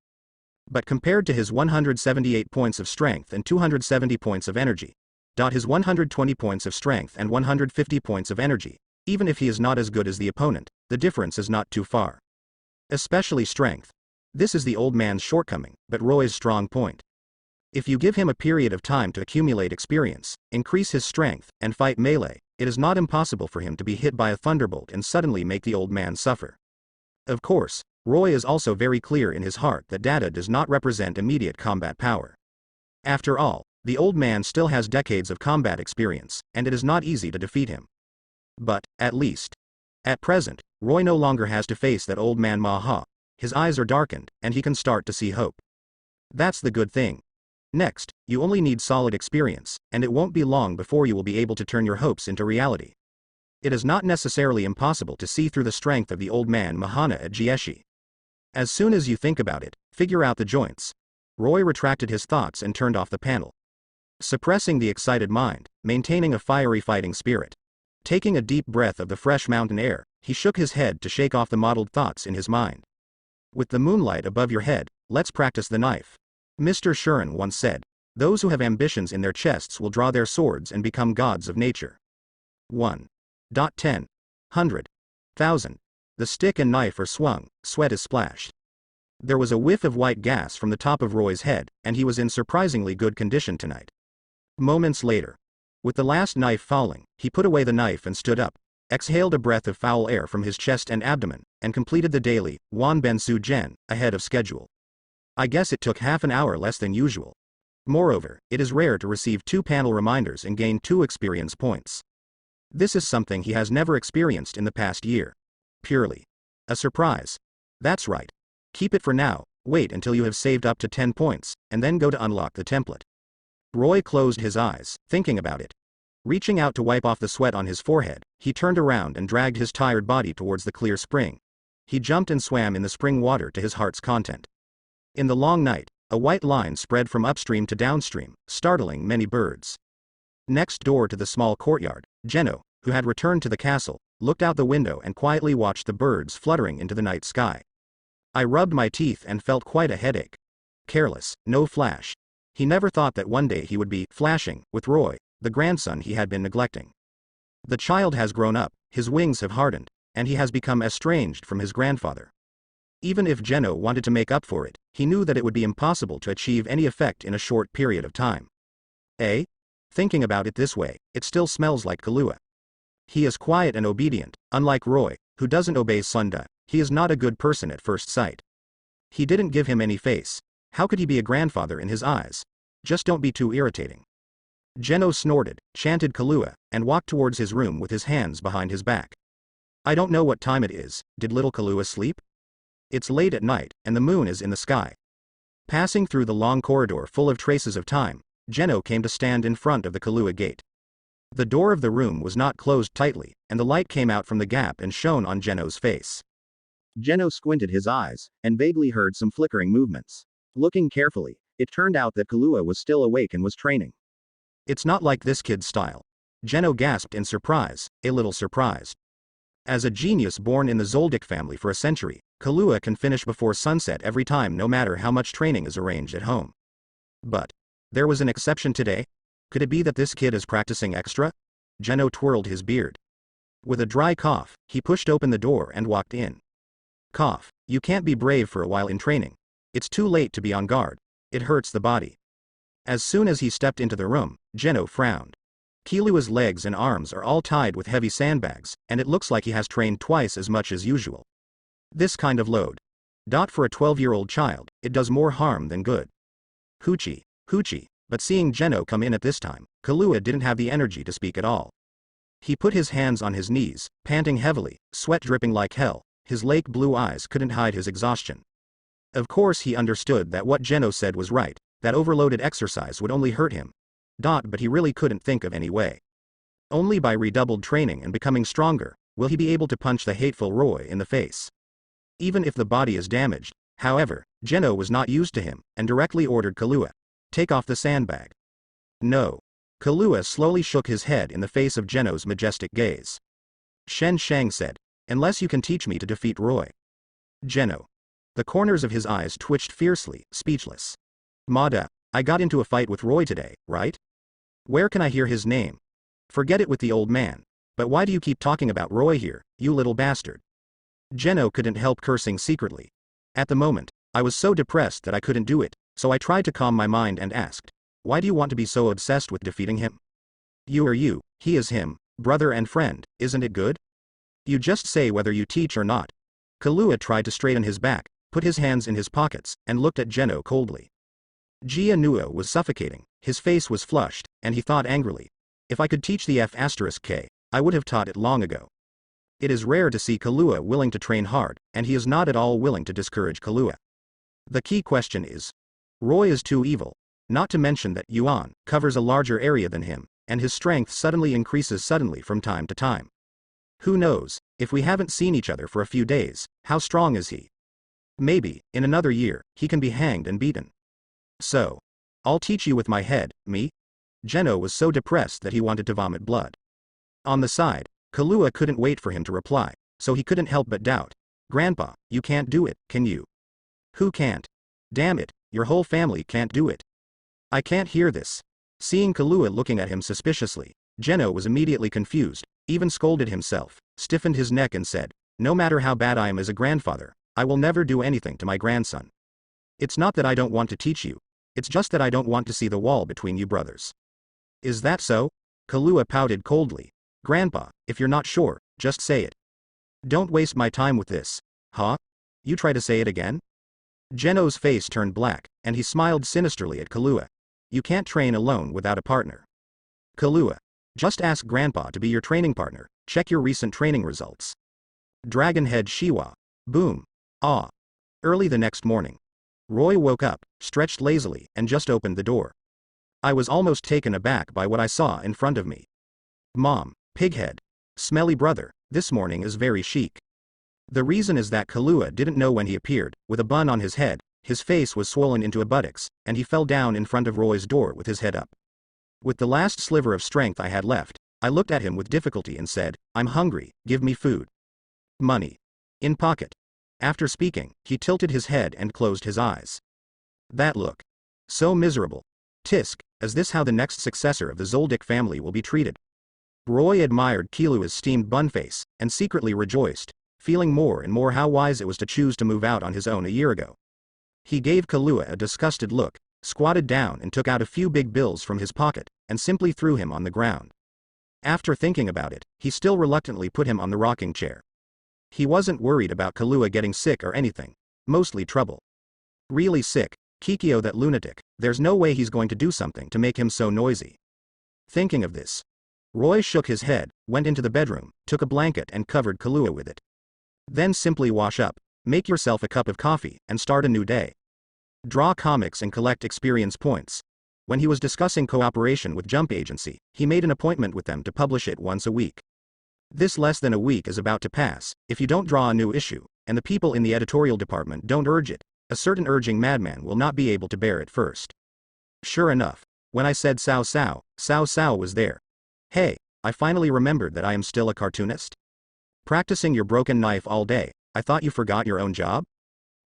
But compared to his 178 points of strength and 270 points of energy, his 120 points of strength and 150 points of energy, even if he is not as good as the opponent, the difference is not too far. Especially strength. This is the old man's shortcoming, but Roy's strong point. If you give him a period of time to accumulate experience, increase his strength, and fight melee, it is not impossible for him to be hit by a thunderbolt and suddenly make the old man suffer. Of course, Roy is also very clear in his heart that data does not represent immediate combat power. After all, the old man still has decades of combat experience, and it is not easy to defeat him. But, at least, at present, Roy no longer has to face that old man Maha. His eyes are darkened, and he can start to see hope. That's the good thing. Next, you only need solid experience, and it won't be long before you will be able to turn your hopes into reality. It is not necessarily impossible to see through the strength of the old man Mahana at Jieshi. As soon as you think about it, figure out the joints. Roy retracted his thoughts and turned off the panel. Suppressing the excited mind, maintaining a fiery fighting spirit. Taking a deep breath of the fresh mountain air, he shook his head to shake off the mottled thoughts in his mind. With the moonlight above your head, let's practice the knife. Mr. Shuren once said, those who have ambitions in their chests will draw their swords and become gods of nature. 1.10. 100,000. The stick and knife are swung, sweat is splashed. There was a whiff of white gas from the top of Roy's head, and he was in surprisingly good condition tonight. Moments later, with the last knife falling, he put away the knife and stood up, exhaled a breath of foul air from his chest and abdomen, and completed the daily Wanbensu Gen ahead of schedule. I guess it took half an hour less than usual. Moreover, it is rare to receive 2 panel reminders and gain 2 experience points. This is something he has never experienced in the past year. Purely a surprise. That's right. Keep it for now, wait until you have saved up to 10 points, and then go to unlock the template. Roy closed his eyes, thinking about it. Reaching out to wipe off the sweat on his forehead, he turned around and dragged his tired body towards the clear spring. He jumped and swam in the spring water to his heart's content. In the long night, a white line spread from upstream to downstream, startling many birds. Next door to the small courtyard, Zeno, who had returned to the castle, looked out the window and quietly watched the birds fluttering into the night sky. I rubbed my teeth and felt quite a headache. Careless, no flash. He never thought that one day he would be flashing with Roy, the grandson he had been neglecting. The child has grown up, his wings have hardened, and he has become estranged from his grandfather. Even if Zeno wanted to make up for it, he knew that it would be impossible to achieve any effect in a short period of time. Thinking about it this way, it still smells like Killua. He is quiet and obedient, unlike Roy, who doesn't obey Sunda. He is not a good person at first sight. He didn't give him any face. How could he be a grandfather in his eyes? Just don't be too irritating. Zeno snorted, chanted Killua, and walked towards his room with his hands behind his back. I don't know what time it is. Did little Killua sleep? It's late at night, and the moon is in the sky. Passing through the long corridor full of traces of time, Zeno came to stand in front of the Killua gate. The door of the room was not closed tightly, and the light came out from the gap and shone on Zeno's face. Zeno squinted his eyes, and vaguely heard some flickering movements. Looking carefully, it turned out that Killua was still awake and was training. It's not like this kid's style. Zeno gasped in surprise, a little surprised. As a genius born in the Zoldyck family for a century, Killua can finish before sunset every time no matter how much training is arranged at home. But there was an exception today? Could it be that this kid is practicing extra? Zeno twirled his beard. With a dry cough, he pushed open the door and walked in. Cough. You can't be brave for a while in training. It's too late to be on guard. It hurts the body. As soon as he stepped into the room, Zeno frowned. Killua's legs and arms are all tied with heavy sandbags, and it looks like he has trained twice as much as usual. This kind of load. For a 12-year-old child, it does more harm than good. Hoochie. But seeing Zeno come in at this time, Killua didn't have the energy to speak at all. He put his hands on his knees, panting heavily, sweat dripping like hell. His lake blue eyes couldn't hide his exhaustion. Of course he understood that what Zeno said was right, that overloaded exercise would only hurt him. But he really couldn't think of any way. Only by redoubled training and becoming stronger, will he be able to punch the hateful Roy in the face. Even if the body is damaged, however, Zeno was not used to him, and directly ordered Killua, take off the sandbag. No. Killua slowly shook his head in the face of Zeno's majestic gaze. Shen Shang said, unless you can teach me to defeat Roy. Zeno. The corners of his eyes twitched fiercely, speechless. Maha, I got into a fight with Roy today, right? Where can I hear his name? Forget it with the old man. But why do you keep talking about Roy here, you little bastard? Zeno couldn't help cursing secretly. At the moment, I was so depressed that I couldn't do it, so I tried to calm my mind and asked, why do you want to be so obsessed with defeating him? You are you, he is him, brother and friend, isn't it good? You just say whether you teach or not. Killua tried to straighten his back, put his hands in his pockets, and looked at Zeno coldly. Jia Nua was suffocating, his face was flushed, and he thought angrily, if I could teach the F*K, I would have taught it long ago. It is rare to see Killua willing to train hard, and he is not at all willing to discourage Killua. The key question is, Roy is too evil, not to mention that Yuan covers a larger area than him, and his strength suddenly increases from time to time. Who knows, if we haven't seen each other for a few days, how strong is he? Maybe, in another year, he can be hanged and beaten. So. I'll teach you with my head, me? Zeno was so depressed that he wanted to vomit blood. On the side, Killua couldn't wait for him to reply, so he couldn't help but doubt. Grandpa, you can't do it, can you? Who can't? Damn it, your whole family can't do it. I can't hear this. Seeing Killua looking at him suspiciously, Zeno was immediately confused, even scolded himself, stiffened his neck and said, no matter how bad I am as a grandfather, I will never do anything to my grandson. It's not that I don't want to teach you. It's just that I don't want to see the wall between you brothers. Is that so? Killua pouted coldly. Grandpa, if you're not sure, just say it. Don't waste my time with this. Huh? You try to say it again? Zeno's face turned black, and he smiled sinisterly at Killua. You can't train alone without a partner. Killua. Just ask Grandpa to be your training partner, check your recent training results. Dragonhead Shiwa. Boom. Ah. Early the next morning. Roy woke up, stretched lazily, and just opened the door. I was almost taken aback by what I saw in front of me. Mom, pighead. Smelly brother, this morning is very chic. The reason is that Killua didn't know when he appeared, with a bun on his head, his face was swollen into a buttocks, and he fell down in front of Roy's door with his head up. With the last sliver of strength I had left, I looked at him with difficulty and said, I'm hungry, give me food. Money. In pocket. After speaking, he tilted his head and closed his eyes. That look. So miserable. Tisk, is this how the next successor of the Zoldyck family will be treated? Roy admired Killua's steamed bun face, and secretly rejoiced, feeling more and more how wise it was to choose to move out on his own a year ago. He gave Killua a disgusted look, squatted down and took out a few big bills from his pocket, and simply threw him on the ground. After thinking about it, he still reluctantly put him on the rocking chair. He wasn't worried about Killua getting sick or anything, mostly trouble. Really sick, Kikyo that lunatic, there's no way he's going to do something to make him so noisy. Thinking of this, Roy shook his head, went into the bedroom, took a blanket and covered Killua with it. Then simply wash up, make yourself a cup of coffee, and start a new day. Draw comics and collect experience points. When he was discussing cooperation with Jump Agency, he made an appointment with them to publish it once a week. This less than a week is about to pass, if you don't draw a new issue, and the people in the editorial department don't urge it, a certain urging madman will not be able to bear it first. Sure enough, when I said Sao Sao was there. Hey, I finally remembered that I am still a cartoonist. Practicing your broken knife all day, I thought you forgot your own job?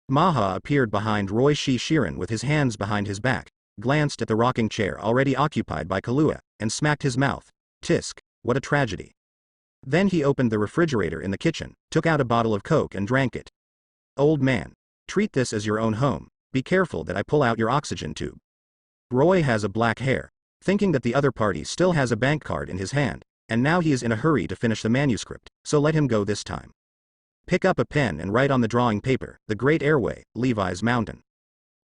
Maha appeared behind Roy Shiren with his hands behind his back, glanced at the rocking chair already occupied by Killua, and smacked his mouth. Tisk, what a tragedy. Then he opened the refrigerator in the kitchen, took out a bottle of Coke and drank it. Old man, treat this as your own home, be careful that I pull out your oxygen tube. Roy has a black hair, thinking that the other party still has a bank card in his hand, and now he is in a hurry to finish the manuscript, so let him go this time. Pick up a pen and write on the drawing paper, The Great Airway, Levi's Mountain.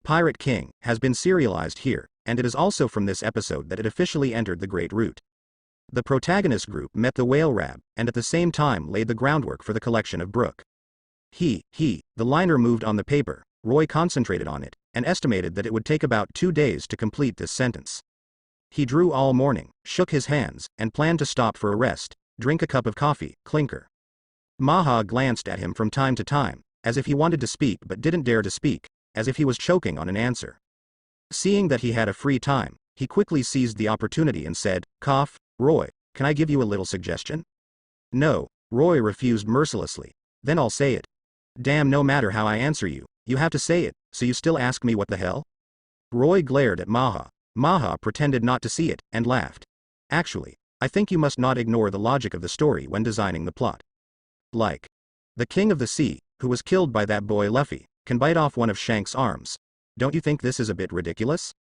Pirate King, has been serialized here, and it is also from this episode that it officially entered the Great Route. The protagonist group met the whale rab, and at the same time laid the groundwork for the collection of Brook. The liner moved on the paper, Roy concentrated on it, and estimated that it would take about 2 days to complete this sentence. He drew all morning, shook his hands, and planned to stop for a rest, drink a cup of coffee, clinker. Maha glanced at him from time to time, as if he wanted to speak but didn't dare to speak, as if he was choking on an answer. Seeing that he had a free time, he quickly seized the opportunity and said, Cough, Roy, can I give you a little suggestion? No, Roy refused mercilessly. Then I'll say it. Damn, no matter how I answer you, you have to say it, so you still ask me what the hell? Roy glared at Maha. Maha pretended not to see it, and laughed. Actually, I think you must not ignore the logic of the story when designing the plot. Like, the King of the Sea, who was killed by that boy Luffy, can bite off one of Shank's arms. Don't you think this is a bit ridiculous?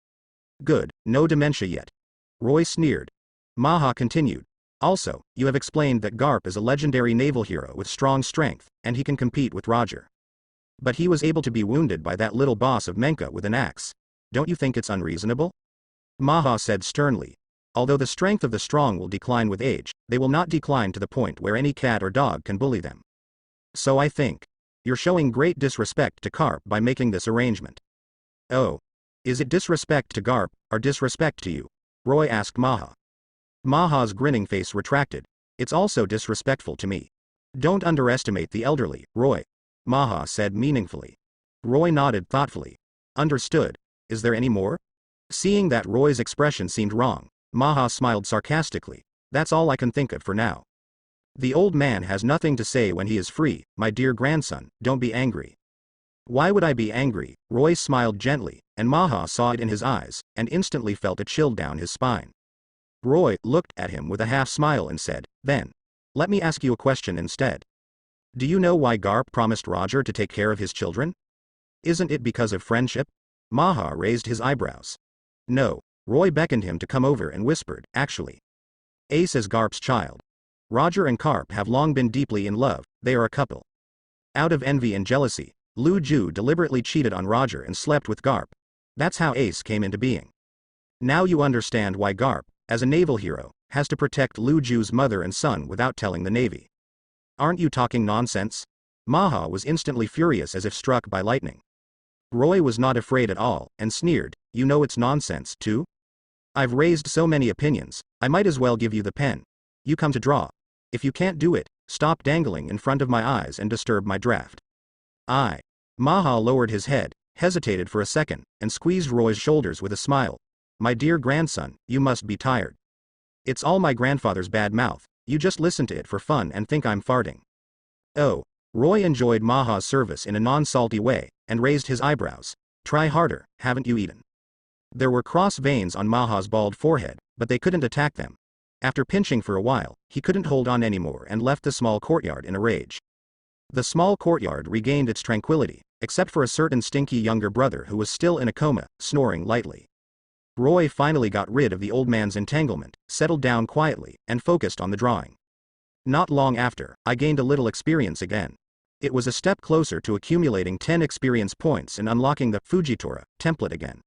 Good, no dementia yet. Roy sneered. Maha continued. Also, you have explained that Garp is a legendary naval hero with strong strength, and he can compete with Roger. But he was able to be wounded by that little boss of Menka with an axe. Don't you think it's unreasonable? Maha said sternly. Although the strength of the strong will decline with age, they will not decline to the point where any cat or dog can bully them. So I think you're showing great disrespect to Garp by making this arrangement. Oh. Is it disrespect to Garp, or disrespect to you? Roy asked Maha. Maha's grinning face retracted. It's also disrespectful to me. Don't underestimate the elderly, Roy. Maha said meaningfully. Roy nodded thoughtfully. Understood. Is there any more? Seeing that Roy's expression seemed wrong, Maha smiled sarcastically. That's all I can think of for now. The old man has nothing to say when he is free, my dear grandson, don't be angry. Why would I be angry? Roy smiled gently, and Maha saw it in his eyes, and instantly felt a chill down his spine. Roy looked at him with a half smile and said, then, let me ask you a question instead. Do you know why Garp promised Roger to take care of his children? Isn't it because of friendship? Maha raised his eyebrows. No. Roy beckoned him to come over and whispered, actually. Ace is Garp's child. Roger and Garp have long been deeply in love, they are a couple. Out of envy and jealousy, Lu Ju deliberately cheated on Roger and slept with Garp. That's how Ace came into being. Now you understand why Garp, as a naval hero, has to protect Lu Ju's mother and son without telling the Navy. Aren't you talking nonsense? Maha was instantly furious as if struck by lightning. Roy was not afraid at all, and sneered, you know it's nonsense, too? I've raised so many opinions, I might as well give you the pen. You come to draw. If you can't do it, stop dangling in front of my eyes and disturb my draft. Maha lowered his head, hesitated for a second, and squeezed Roy's shoulders with a smile. My dear grandson, you must be tired. It's all my grandfather's bad mouth, you just listen to it for fun and think I'm farting. Oh. Roy enjoyed Maha's service in a non-salty way, and raised his eyebrows. Try harder, haven't you eaten? There were cross veins on Maha's bald forehead, but they couldn't attack them. After pinching for a while, he couldn't hold on anymore and left the small courtyard in a rage. The small courtyard regained its tranquility, except for a certain stinky younger brother who was still in a coma, snoring lightly. Roy finally got rid of the old man's entanglement, settled down quietly, and focused on the drawing. Not long after, I gained a little experience again. It was a step closer to accumulating 10 experience points and unlocking the Fujitora template again.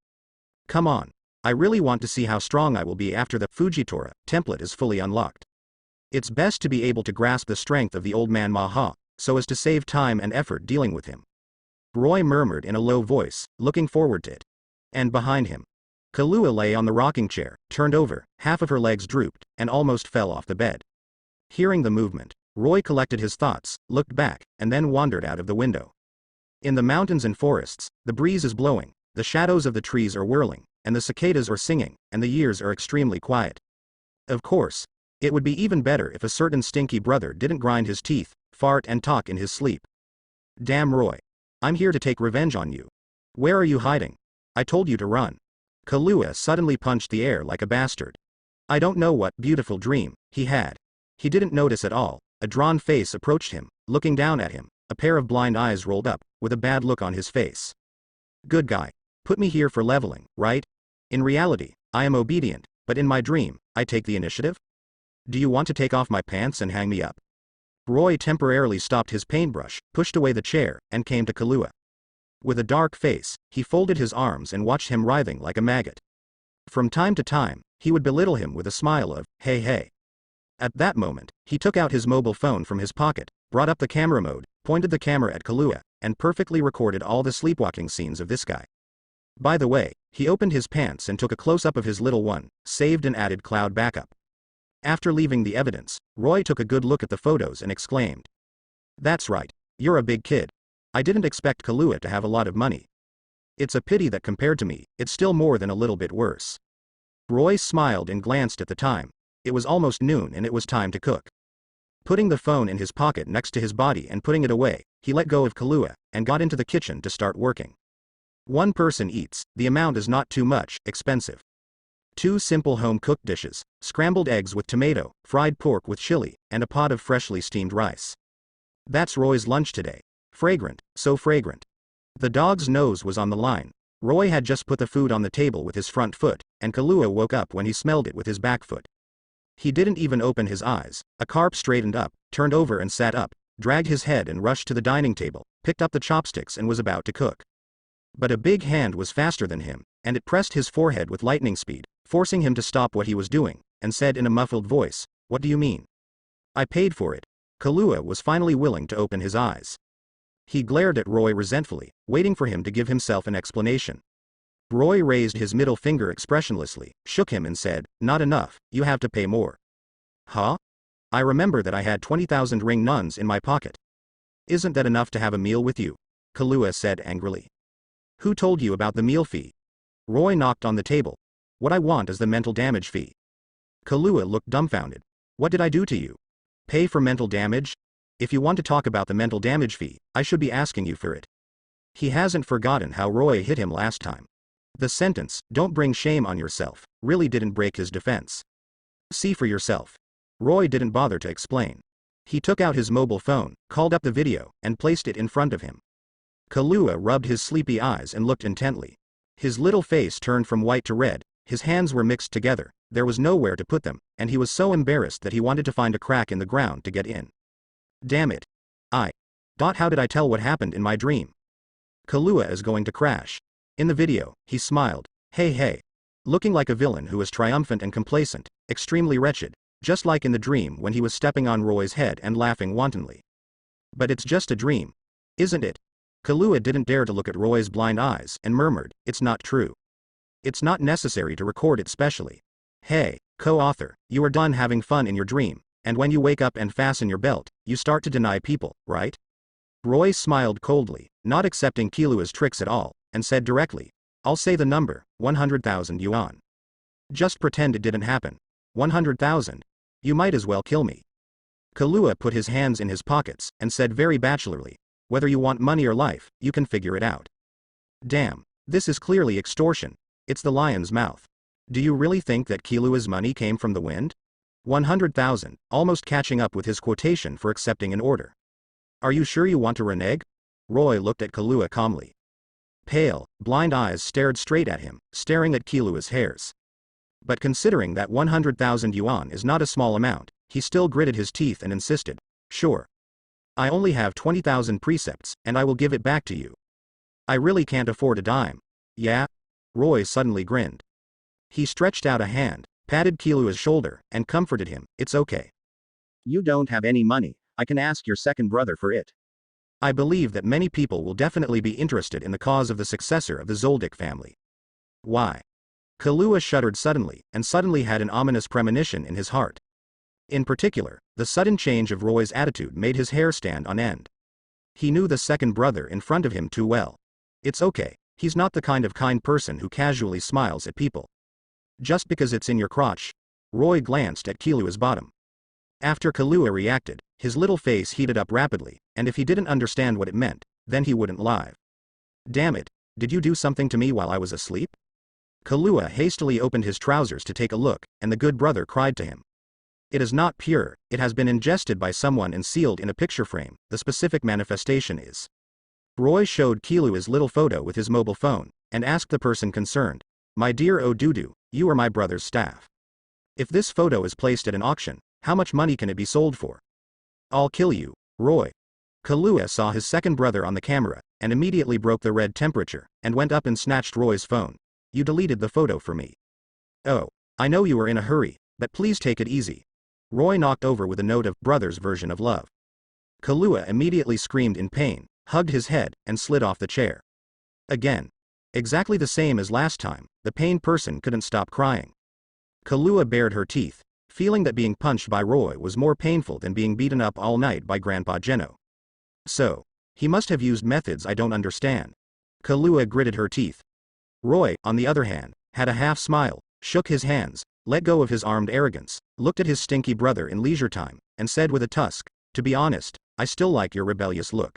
Come on. I really want to see how strong I will be after the Fujitora template is fully unlocked. It's best to be able to grasp the strength of the old man Maha, so as to save time and effort dealing with him. Roy murmured in a low voice, looking forward to it. And behind him, Killua lay on the rocking chair, turned over, half of her legs drooped, and almost fell off the bed. Hearing the movement, Roy collected his thoughts, looked back, and then wandered out of the window. In the mountains and forests, the breeze is blowing, the shadows of the trees are whirling, and the cicadas are singing, and the years are extremely quiet. Of course, it would be even better if a certain stinky brother didn't grind his teeth, fart and talk in his sleep. Damn Roy. I'm here to take revenge on you. Where are you hiding? I told you to run. Killua suddenly punched the air like a bastard. I don't know what beautiful dream he had. He didn't notice at all. A drawn face approached him, looking down at him, a pair of blind eyes rolled up, with a bad look on his face. Good guy. Put me here for leveling, right? In reality, I am obedient, but in my dream, I take the initiative? Do you want to take off my pants and hang me up? Roy temporarily stopped his paintbrush, pushed away the chair, and came to Killua. With a dark face, he folded his arms and watched him writhing like a maggot. From time to time, he would belittle him with a smile of, hey hey. At that moment, he took out his mobile phone from his pocket, brought up the camera mode, pointed the camera at Killua, and perfectly recorded all the sleepwalking scenes of this guy. By the way, he opened his pants and took a close-up of his little one, saved and added cloud backup. After leaving the evidence, Roy took a good look at the photos and exclaimed. That's right, you're a big kid. I didn't expect Killua to have a lot of money. It's a pity that compared to me, it's still more than a little bit worse. Roy smiled and glanced at the time. It was almost noon and it was time to cook. Putting the phone in his pocket next to his body and putting it away, he let go of Killua, and got into the kitchen to start working. One person eats, the amount is not too much, expensive. 2 simple home-cooked dishes, scrambled eggs with tomato, fried pork with chili, and a pot of freshly steamed rice. That's Roy's lunch today. Fragrant, so fragrant. The dog's nose was on the line. Roy had just put the food on the table with his front foot, and Killua woke up when he smelled it with his back foot. He didn't even open his eyes. A carp straightened up, turned over and sat up, dragged his head and rushed to the dining table, picked up the chopsticks and was about to cook. But a big hand was faster than him, and it pressed his forehead with lightning speed, forcing him to stop what he was doing, and said in a muffled voice, "What do you mean?" "I paid for it." Killua was finally willing to open his eyes. He glared at Roy resentfully, waiting for him to give himself an explanation. Roy raised his middle finger expressionlessly, shook him and said, "Not enough, you have to pay more." "Huh? I remember that I had 20,000 ring nuns in my pocket. Isn't that enough to have a meal with you?" Killua said angrily. Who told you about the meal fee? Roy knocked on the table. What I want is the mental damage fee. Killua looked dumbfounded. What did I do to you? Pay for mental damage? If you want to talk about the mental damage fee, I should be asking you for it. He hasn't forgotten how Roy hit him last time. The sentence, don't bring shame on yourself, really didn't break his defense. See for yourself. Roy didn't bother to explain. He took out his mobile phone, called up the video, and placed it in front of him. Killua rubbed his sleepy eyes and looked intently. His little face turned from white to red, his hands were mixed together, there was nowhere to put them, and he was so embarrassed that he wanted to find a crack in the ground to get in. Damn it. How did I tell what happened in my dream? Killua is going to crash. In the video, he smiled. Hey. Looking like a villain who was triumphant and complacent, extremely wretched, just like in the dream when he was stepping on Roy's head and laughing wantonly. But it's just a dream. Isn't it? Killua didn't dare to look at Roy's blind eyes and murmured, it's not true. It's not necessary to record it specially. Hey, co-author, you are done having fun in your dream, and when you wake up and fasten your belt, you start to deny people, right? Roy smiled coldly, not accepting Killua's tricks at all, and said directly, I'll say the number, 100,000 yuan. Just pretend it didn't happen. 100,000? You might as well kill me. Killua put his hands in his pockets, and said very bachelorly, whether you want money or life, you can figure it out. Damn, this is clearly extortion. It's the lion's mouth. Do you really think that Killua's money came from the wind? 100,000, almost catching up with his quotation for accepting an order. Are you sure you want to renege? Roy looked at Killua calmly. Pale, blind eyes stared straight at him, staring at Killua's hairs. But considering that 100,000 yuan is not a small amount, he still gritted his teeth and insisted, sure. I only have 20,000 precepts, and I will give it back to you. I really can't afford a dime. Yeah? Roy suddenly grinned. He stretched out a hand, patted Killua's shoulder, and comforted him, it's okay. You don't have any money, I can ask your second brother for it. I believe that many people will definitely be interested in the cause of the successor of the Zoldyck family. Why? Killua shuddered suddenly, and suddenly had an ominous premonition in his heart. In particular, the sudden change of Roy's attitude made his hair stand on end. He knew the second brother in front of him too well. It's okay, he's not the kind person who casually smiles at people. Just because it's in your crotch. Roy glanced at Killua's bottom. After Killua reacted, his little face heated up rapidly, and if he didn't understand what it meant, then he wouldn't lie. Damn it, did you do something to me while I was asleep? Killua hastily opened his trousers to take a look, and the good brother cried to him. It is not pure, it has been ingested by someone and sealed in a picture frame, the specific manifestation is. Roy showed Killua's little photo with his mobile phone, and asked the person concerned, My dear Odudu, you are my brother's staff. If this photo is placed at an auction, how much money can it be sold for? I'll kill you, Roy. Killua saw his second brother on the camera, and immediately broke the red temperature, and went up and snatched Roy's phone. You deleted the photo for me. Oh, I know you were in a hurry, but please take it easy. Roy knocked over with a note of brother's version of love. Killua immediately screamed in pain, hugged his head, and slid off the chair. Again. Exactly the same as last time, the pained person couldn't stop crying. Killua bared her teeth, feeling that being punched by Roy was more painful than being beaten up all night by Grandpa Zeno. So, he must have used methods I don't understand. Killua gritted her teeth. Roy, on the other hand, had a half smile, shook his hands, let go of his armed arrogance, looked at his stinky brother in leisure time, and said with a tusk, to be honest, I still like your rebellious look.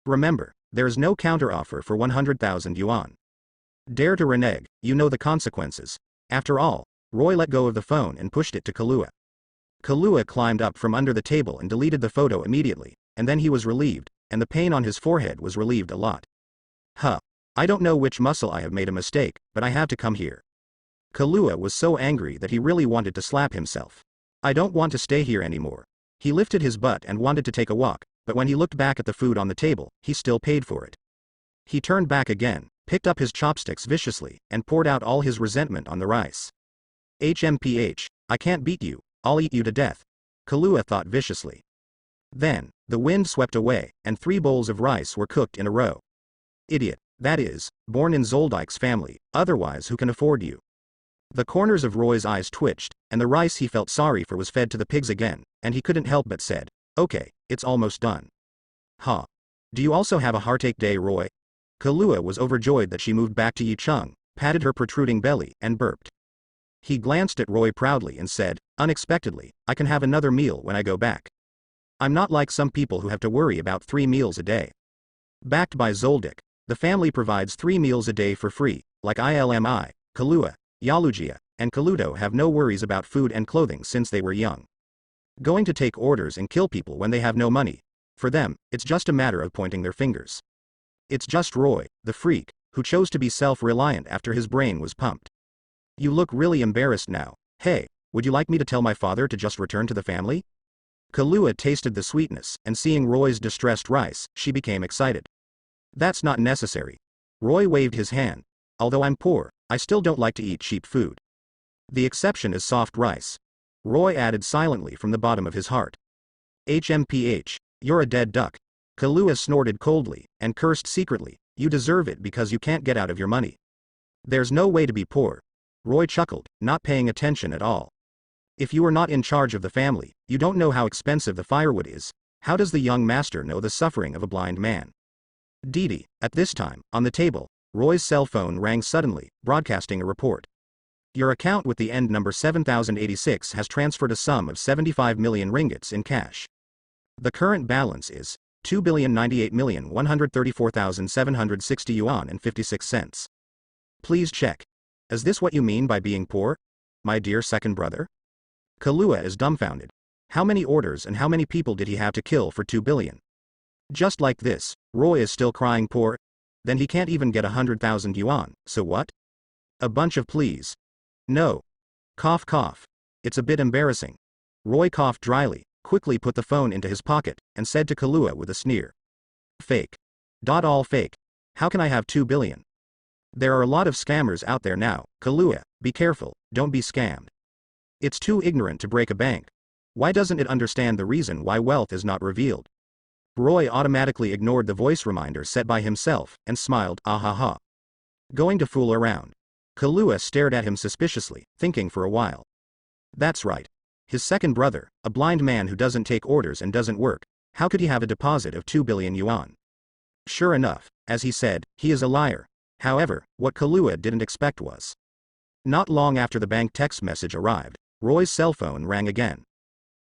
Remember, there is no counteroffer for 100,000 yuan. Dare to renege, you know the consequences. After all, Roy let go of the phone and pushed it to Killua. Killua climbed up from under the table and deleted the photo immediately, and then he was relieved, and the pain on his forehead was relieved a lot. I don't know which muscle I have made a mistake, but I have to come here. Killua was so angry that he really wanted to slap himself. I don't want to stay here anymore. He lifted his butt and wanted to take a walk, but when he looked back at the food on the table, he still paid for it. He turned back again, picked up his chopsticks viciously, and poured out all his resentment on the rice. HMPH, I can't beat you, I'll eat you to death. Killua thought viciously. Then, the wind swept away, and 3 bowls of rice were cooked in a row. Idiot, that is, born in Zoldyck's family, otherwise who can afford you? The corners of Roy's eyes twitched, and the rice he felt sorry for was fed to the pigs again, and he couldn't help but said, okay, it's almost done. Do you also have a heartache day, Roy? Killua was overjoyed that she moved back to Yicheng, patted her protruding belly, and burped. He glanced at Roy proudly and said, unexpectedly, I can have another meal when I go back. I'm not like some people who have to worry about 3 meals a day. Backed by Zoldyck, the family provides 3 meals a day for free, like Ilmi, Killua, Yalugia, and Kalluto have no worries about food and clothing since they were young. Going to take orders and kill people when they have no money. For them, it's just a matter of pointing their fingers. It's just Roy, the freak, who chose to be self-reliant after his brain was pumped. You look really embarrassed now. Hey, would you like me to tell my father to just return to the family? Killua tasted the sweetness, and seeing Roy's distressed rice, she became excited. That's not necessary. Roy waved his hand. Although I'm poor, I still don't like to eat cheap food. The exception is soft rice. Roy added silently from the bottom of his heart. HMPH, you're a dead duck. Killua snorted coldly, and cursed secretly, you deserve it because you can't get out of your money. There's no way to be poor. Roy chuckled, not paying attention at all. If you are not in charge of the family, you don't know how expensive the firewood is. How does the young master know the suffering of a blind man? Didi, at this time, on the table, Roy's cell phone rang suddenly, broadcasting a report. Your account with the end number 7086 has transferred a sum of 75 million ringgits in cash. The current balance is 2,098,134,760 yuan and 56 cents. Please check. Is this what you mean by being poor? My dear second brother? Killua is dumbfounded. How many orders and how many people did he have to kill for 2 billion? Just like this, Roy is still crying poor? Then he can't even get 100,000 yuan, so what? A bunch of pleas. No. Cough cough. It's a bit embarrassing. Roy coughed dryly, quickly put the phone into his pocket, and said to Killua with a sneer. Fake. All fake. How can I have 2 billion? There are a lot of scammers out there now, Killua, be careful, don't be scammed. It's too ignorant to break a bank. Why doesn't it understand the reason why wealth is not revealed? Roy automatically ignored the voice reminder set by himself, and smiled, ah ha ha. Going to fool around. Killua stared at him suspiciously, thinking for a while. That's right. His second brother, a blind man who doesn't take orders and doesn't work, how could he have a deposit of 2 billion yuan? Sure enough, as he said, he is a liar. However, what Killua didn't expect was. Not long after the bank text message arrived, Roy's cell phone rang again.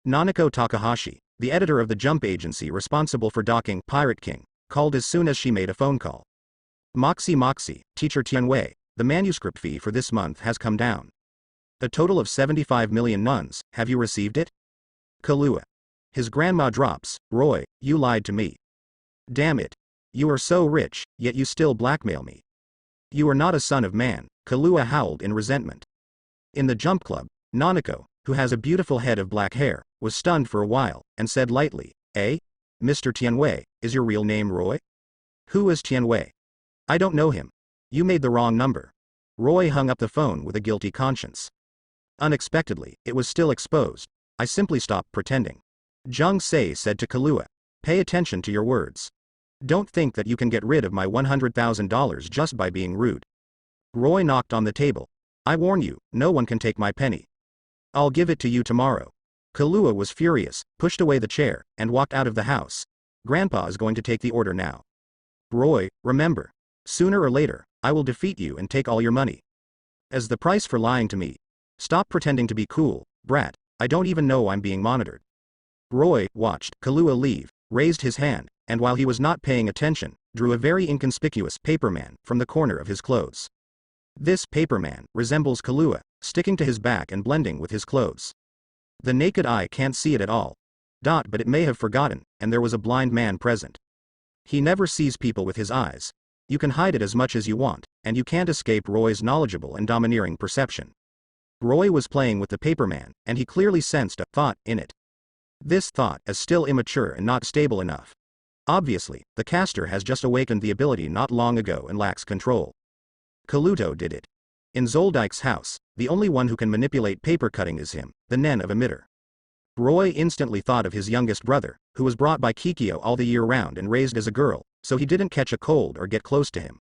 Nanako Takahashi, the editor of the Jump agency responsible for docking Pirate King, called as soon as she made a phone call. Moxie, teacher Tianwei, the manuscript fee for this month has come down. A total of 75 million nuns, have you received it? Killua. His grandma drops, Roy, you lied to me. Damn it. You are so rich, yet you still blackmail me. You are not a son of man, Killua howled in resentment. In the Jump Club, Nanako, who has a beautiful head of black hair, was stunned for a while, and said lightly, Eh? Mr. Tianwei, is your real name Roy? Who is Tianwei? I don't know him. You made the wrong number. Roy hung up the phone with a guilty conscience. Unexpectedly, it was still exposed. I simply stopped pretending. Zheng Sei said to Killua, pay attention to your words. Don't think that you can get rid of my $100,000 just by being rude. Roy knocked on the table. I warn you, no one can take my penny. I'll give it to you tomorrow. Killua was furious, pushed away the chair, and walked out of the house. Grandpa is going to take the order now. Roy, remember. Sooner or later, I will defeat you and take all your money. As the price for lying to me. Stop pretending to be cool, brat, I don't even know I'm being monitored. Roy watched Killua leave, raised his hand, and while he was not paying attention, drew a very inconspicuous paperman from the corner of his clothes. This paperman resembles Killua, sticking to his back and blending with his clothes. The naked eye can't see it at all. But it may have forgotten, and there was a blind man present. He never sees people with his eyes. You can hide it as much as you want, and you can't escape Roy's knowledgeable and domineering perception. Roy was playing with the paperman, and he clearly sensed a thought in it. This thought is still immature and not stable enough. Obviously, the caster has just awakened the ability not long ago and lacks control. Kalluto did it. In Zoldyck's house, the only one who can manipulate paper cutting is him, the Nen of Emitter. Roy instantly thought of his youngest brother, who was brought by Kikyo all the year round and raised as a girl, so he didn't catch a cold or get close to him.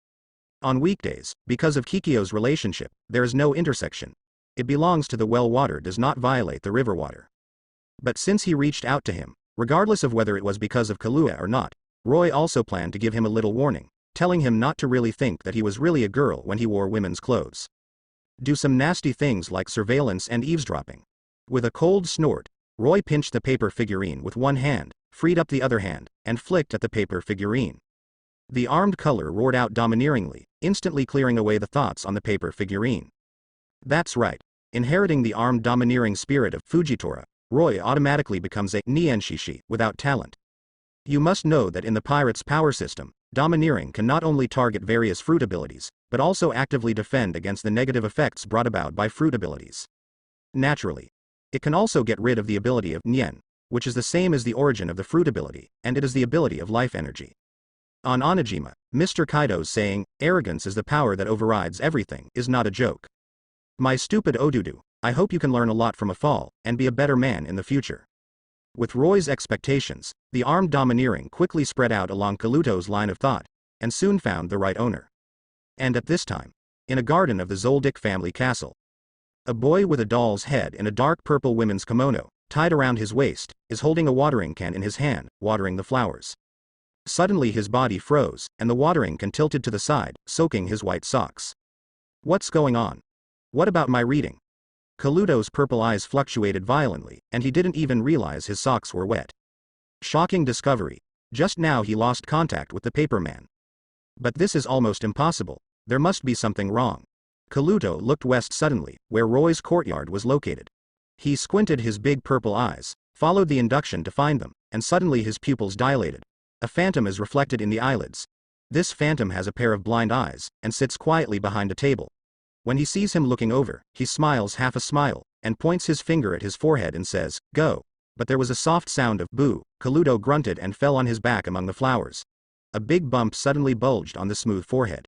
On weekdays, because of Kikyo's relationship, there is no intersection. It belongs to the well water does not violate the river water. But since he reached out to him, regardless of whether it was because of Killua or not, Roy also planned to give him a little warning, telling him not to really think that he was really a girl when he wore women's clothes. Do some nasty things like surveillance and eavesdropping. With a cold snort, Roy pinched the paper figurine with one hand, freed up the other hand, and flicked at the paper figurine. The armed color roared out domineeringly, instantly clearing away the thoughts on the paper figurine. That's right. Inheriting the armed domineering spirit of Fujitora, Roy automatically becomes a Nienshishi without talent. You must know that in the pirate's power system, domineering can not only target various fruit abilities, but also actively defend against the negative effects brought about by fruit abilities. Naturally, it can also get rid of the ability of Nien, which is the same as the origin of the fruit ability, and it is the ability of life energy. On Onijima, Mr. Kaido's saying, "Arrogance is the power that overrides everything," is not a joke. My stupid Odudu, I hope you can learn a lot from a fall, and be a better man in the future. With Roy's expectations, the armed domineering quickly spread out along Kalluto's line of thought, and soon found the right owner. And at this time, in a garden of the Zoldyck family castle, a boy with a doll's head in a dark purple women's kimono, tied around his waist, is holding a watering can in his hand, watering the flowers. Suddenly his body froze, and the watering can tilted to the side, soaking his white socks. What's going on? What about my reading? Kalluto's purple eyes fluctuated violently, and he didn't even realize his socks were wet. Shocking discovery. Just now he lost contact with the paper man. But this is almost impossible. There must be something wrong. Kalluto looked west suddenly, where Roy's courtyard was located. He squinted his big purple eyes, followed the induction to find them, and suddenly his pupils dilated. A phantom is reflected in the eyelids. This phantom has a pair of blind eyes, and sits quietly behind a table. When he sees him looking over, he smiles half a smile, and points his finger at his forehead and says, "Go." But there was a soft sound of boo. Kalluto grunted and fell on his back among the flowers. A big bump suddenly bulged on the smooth forehead.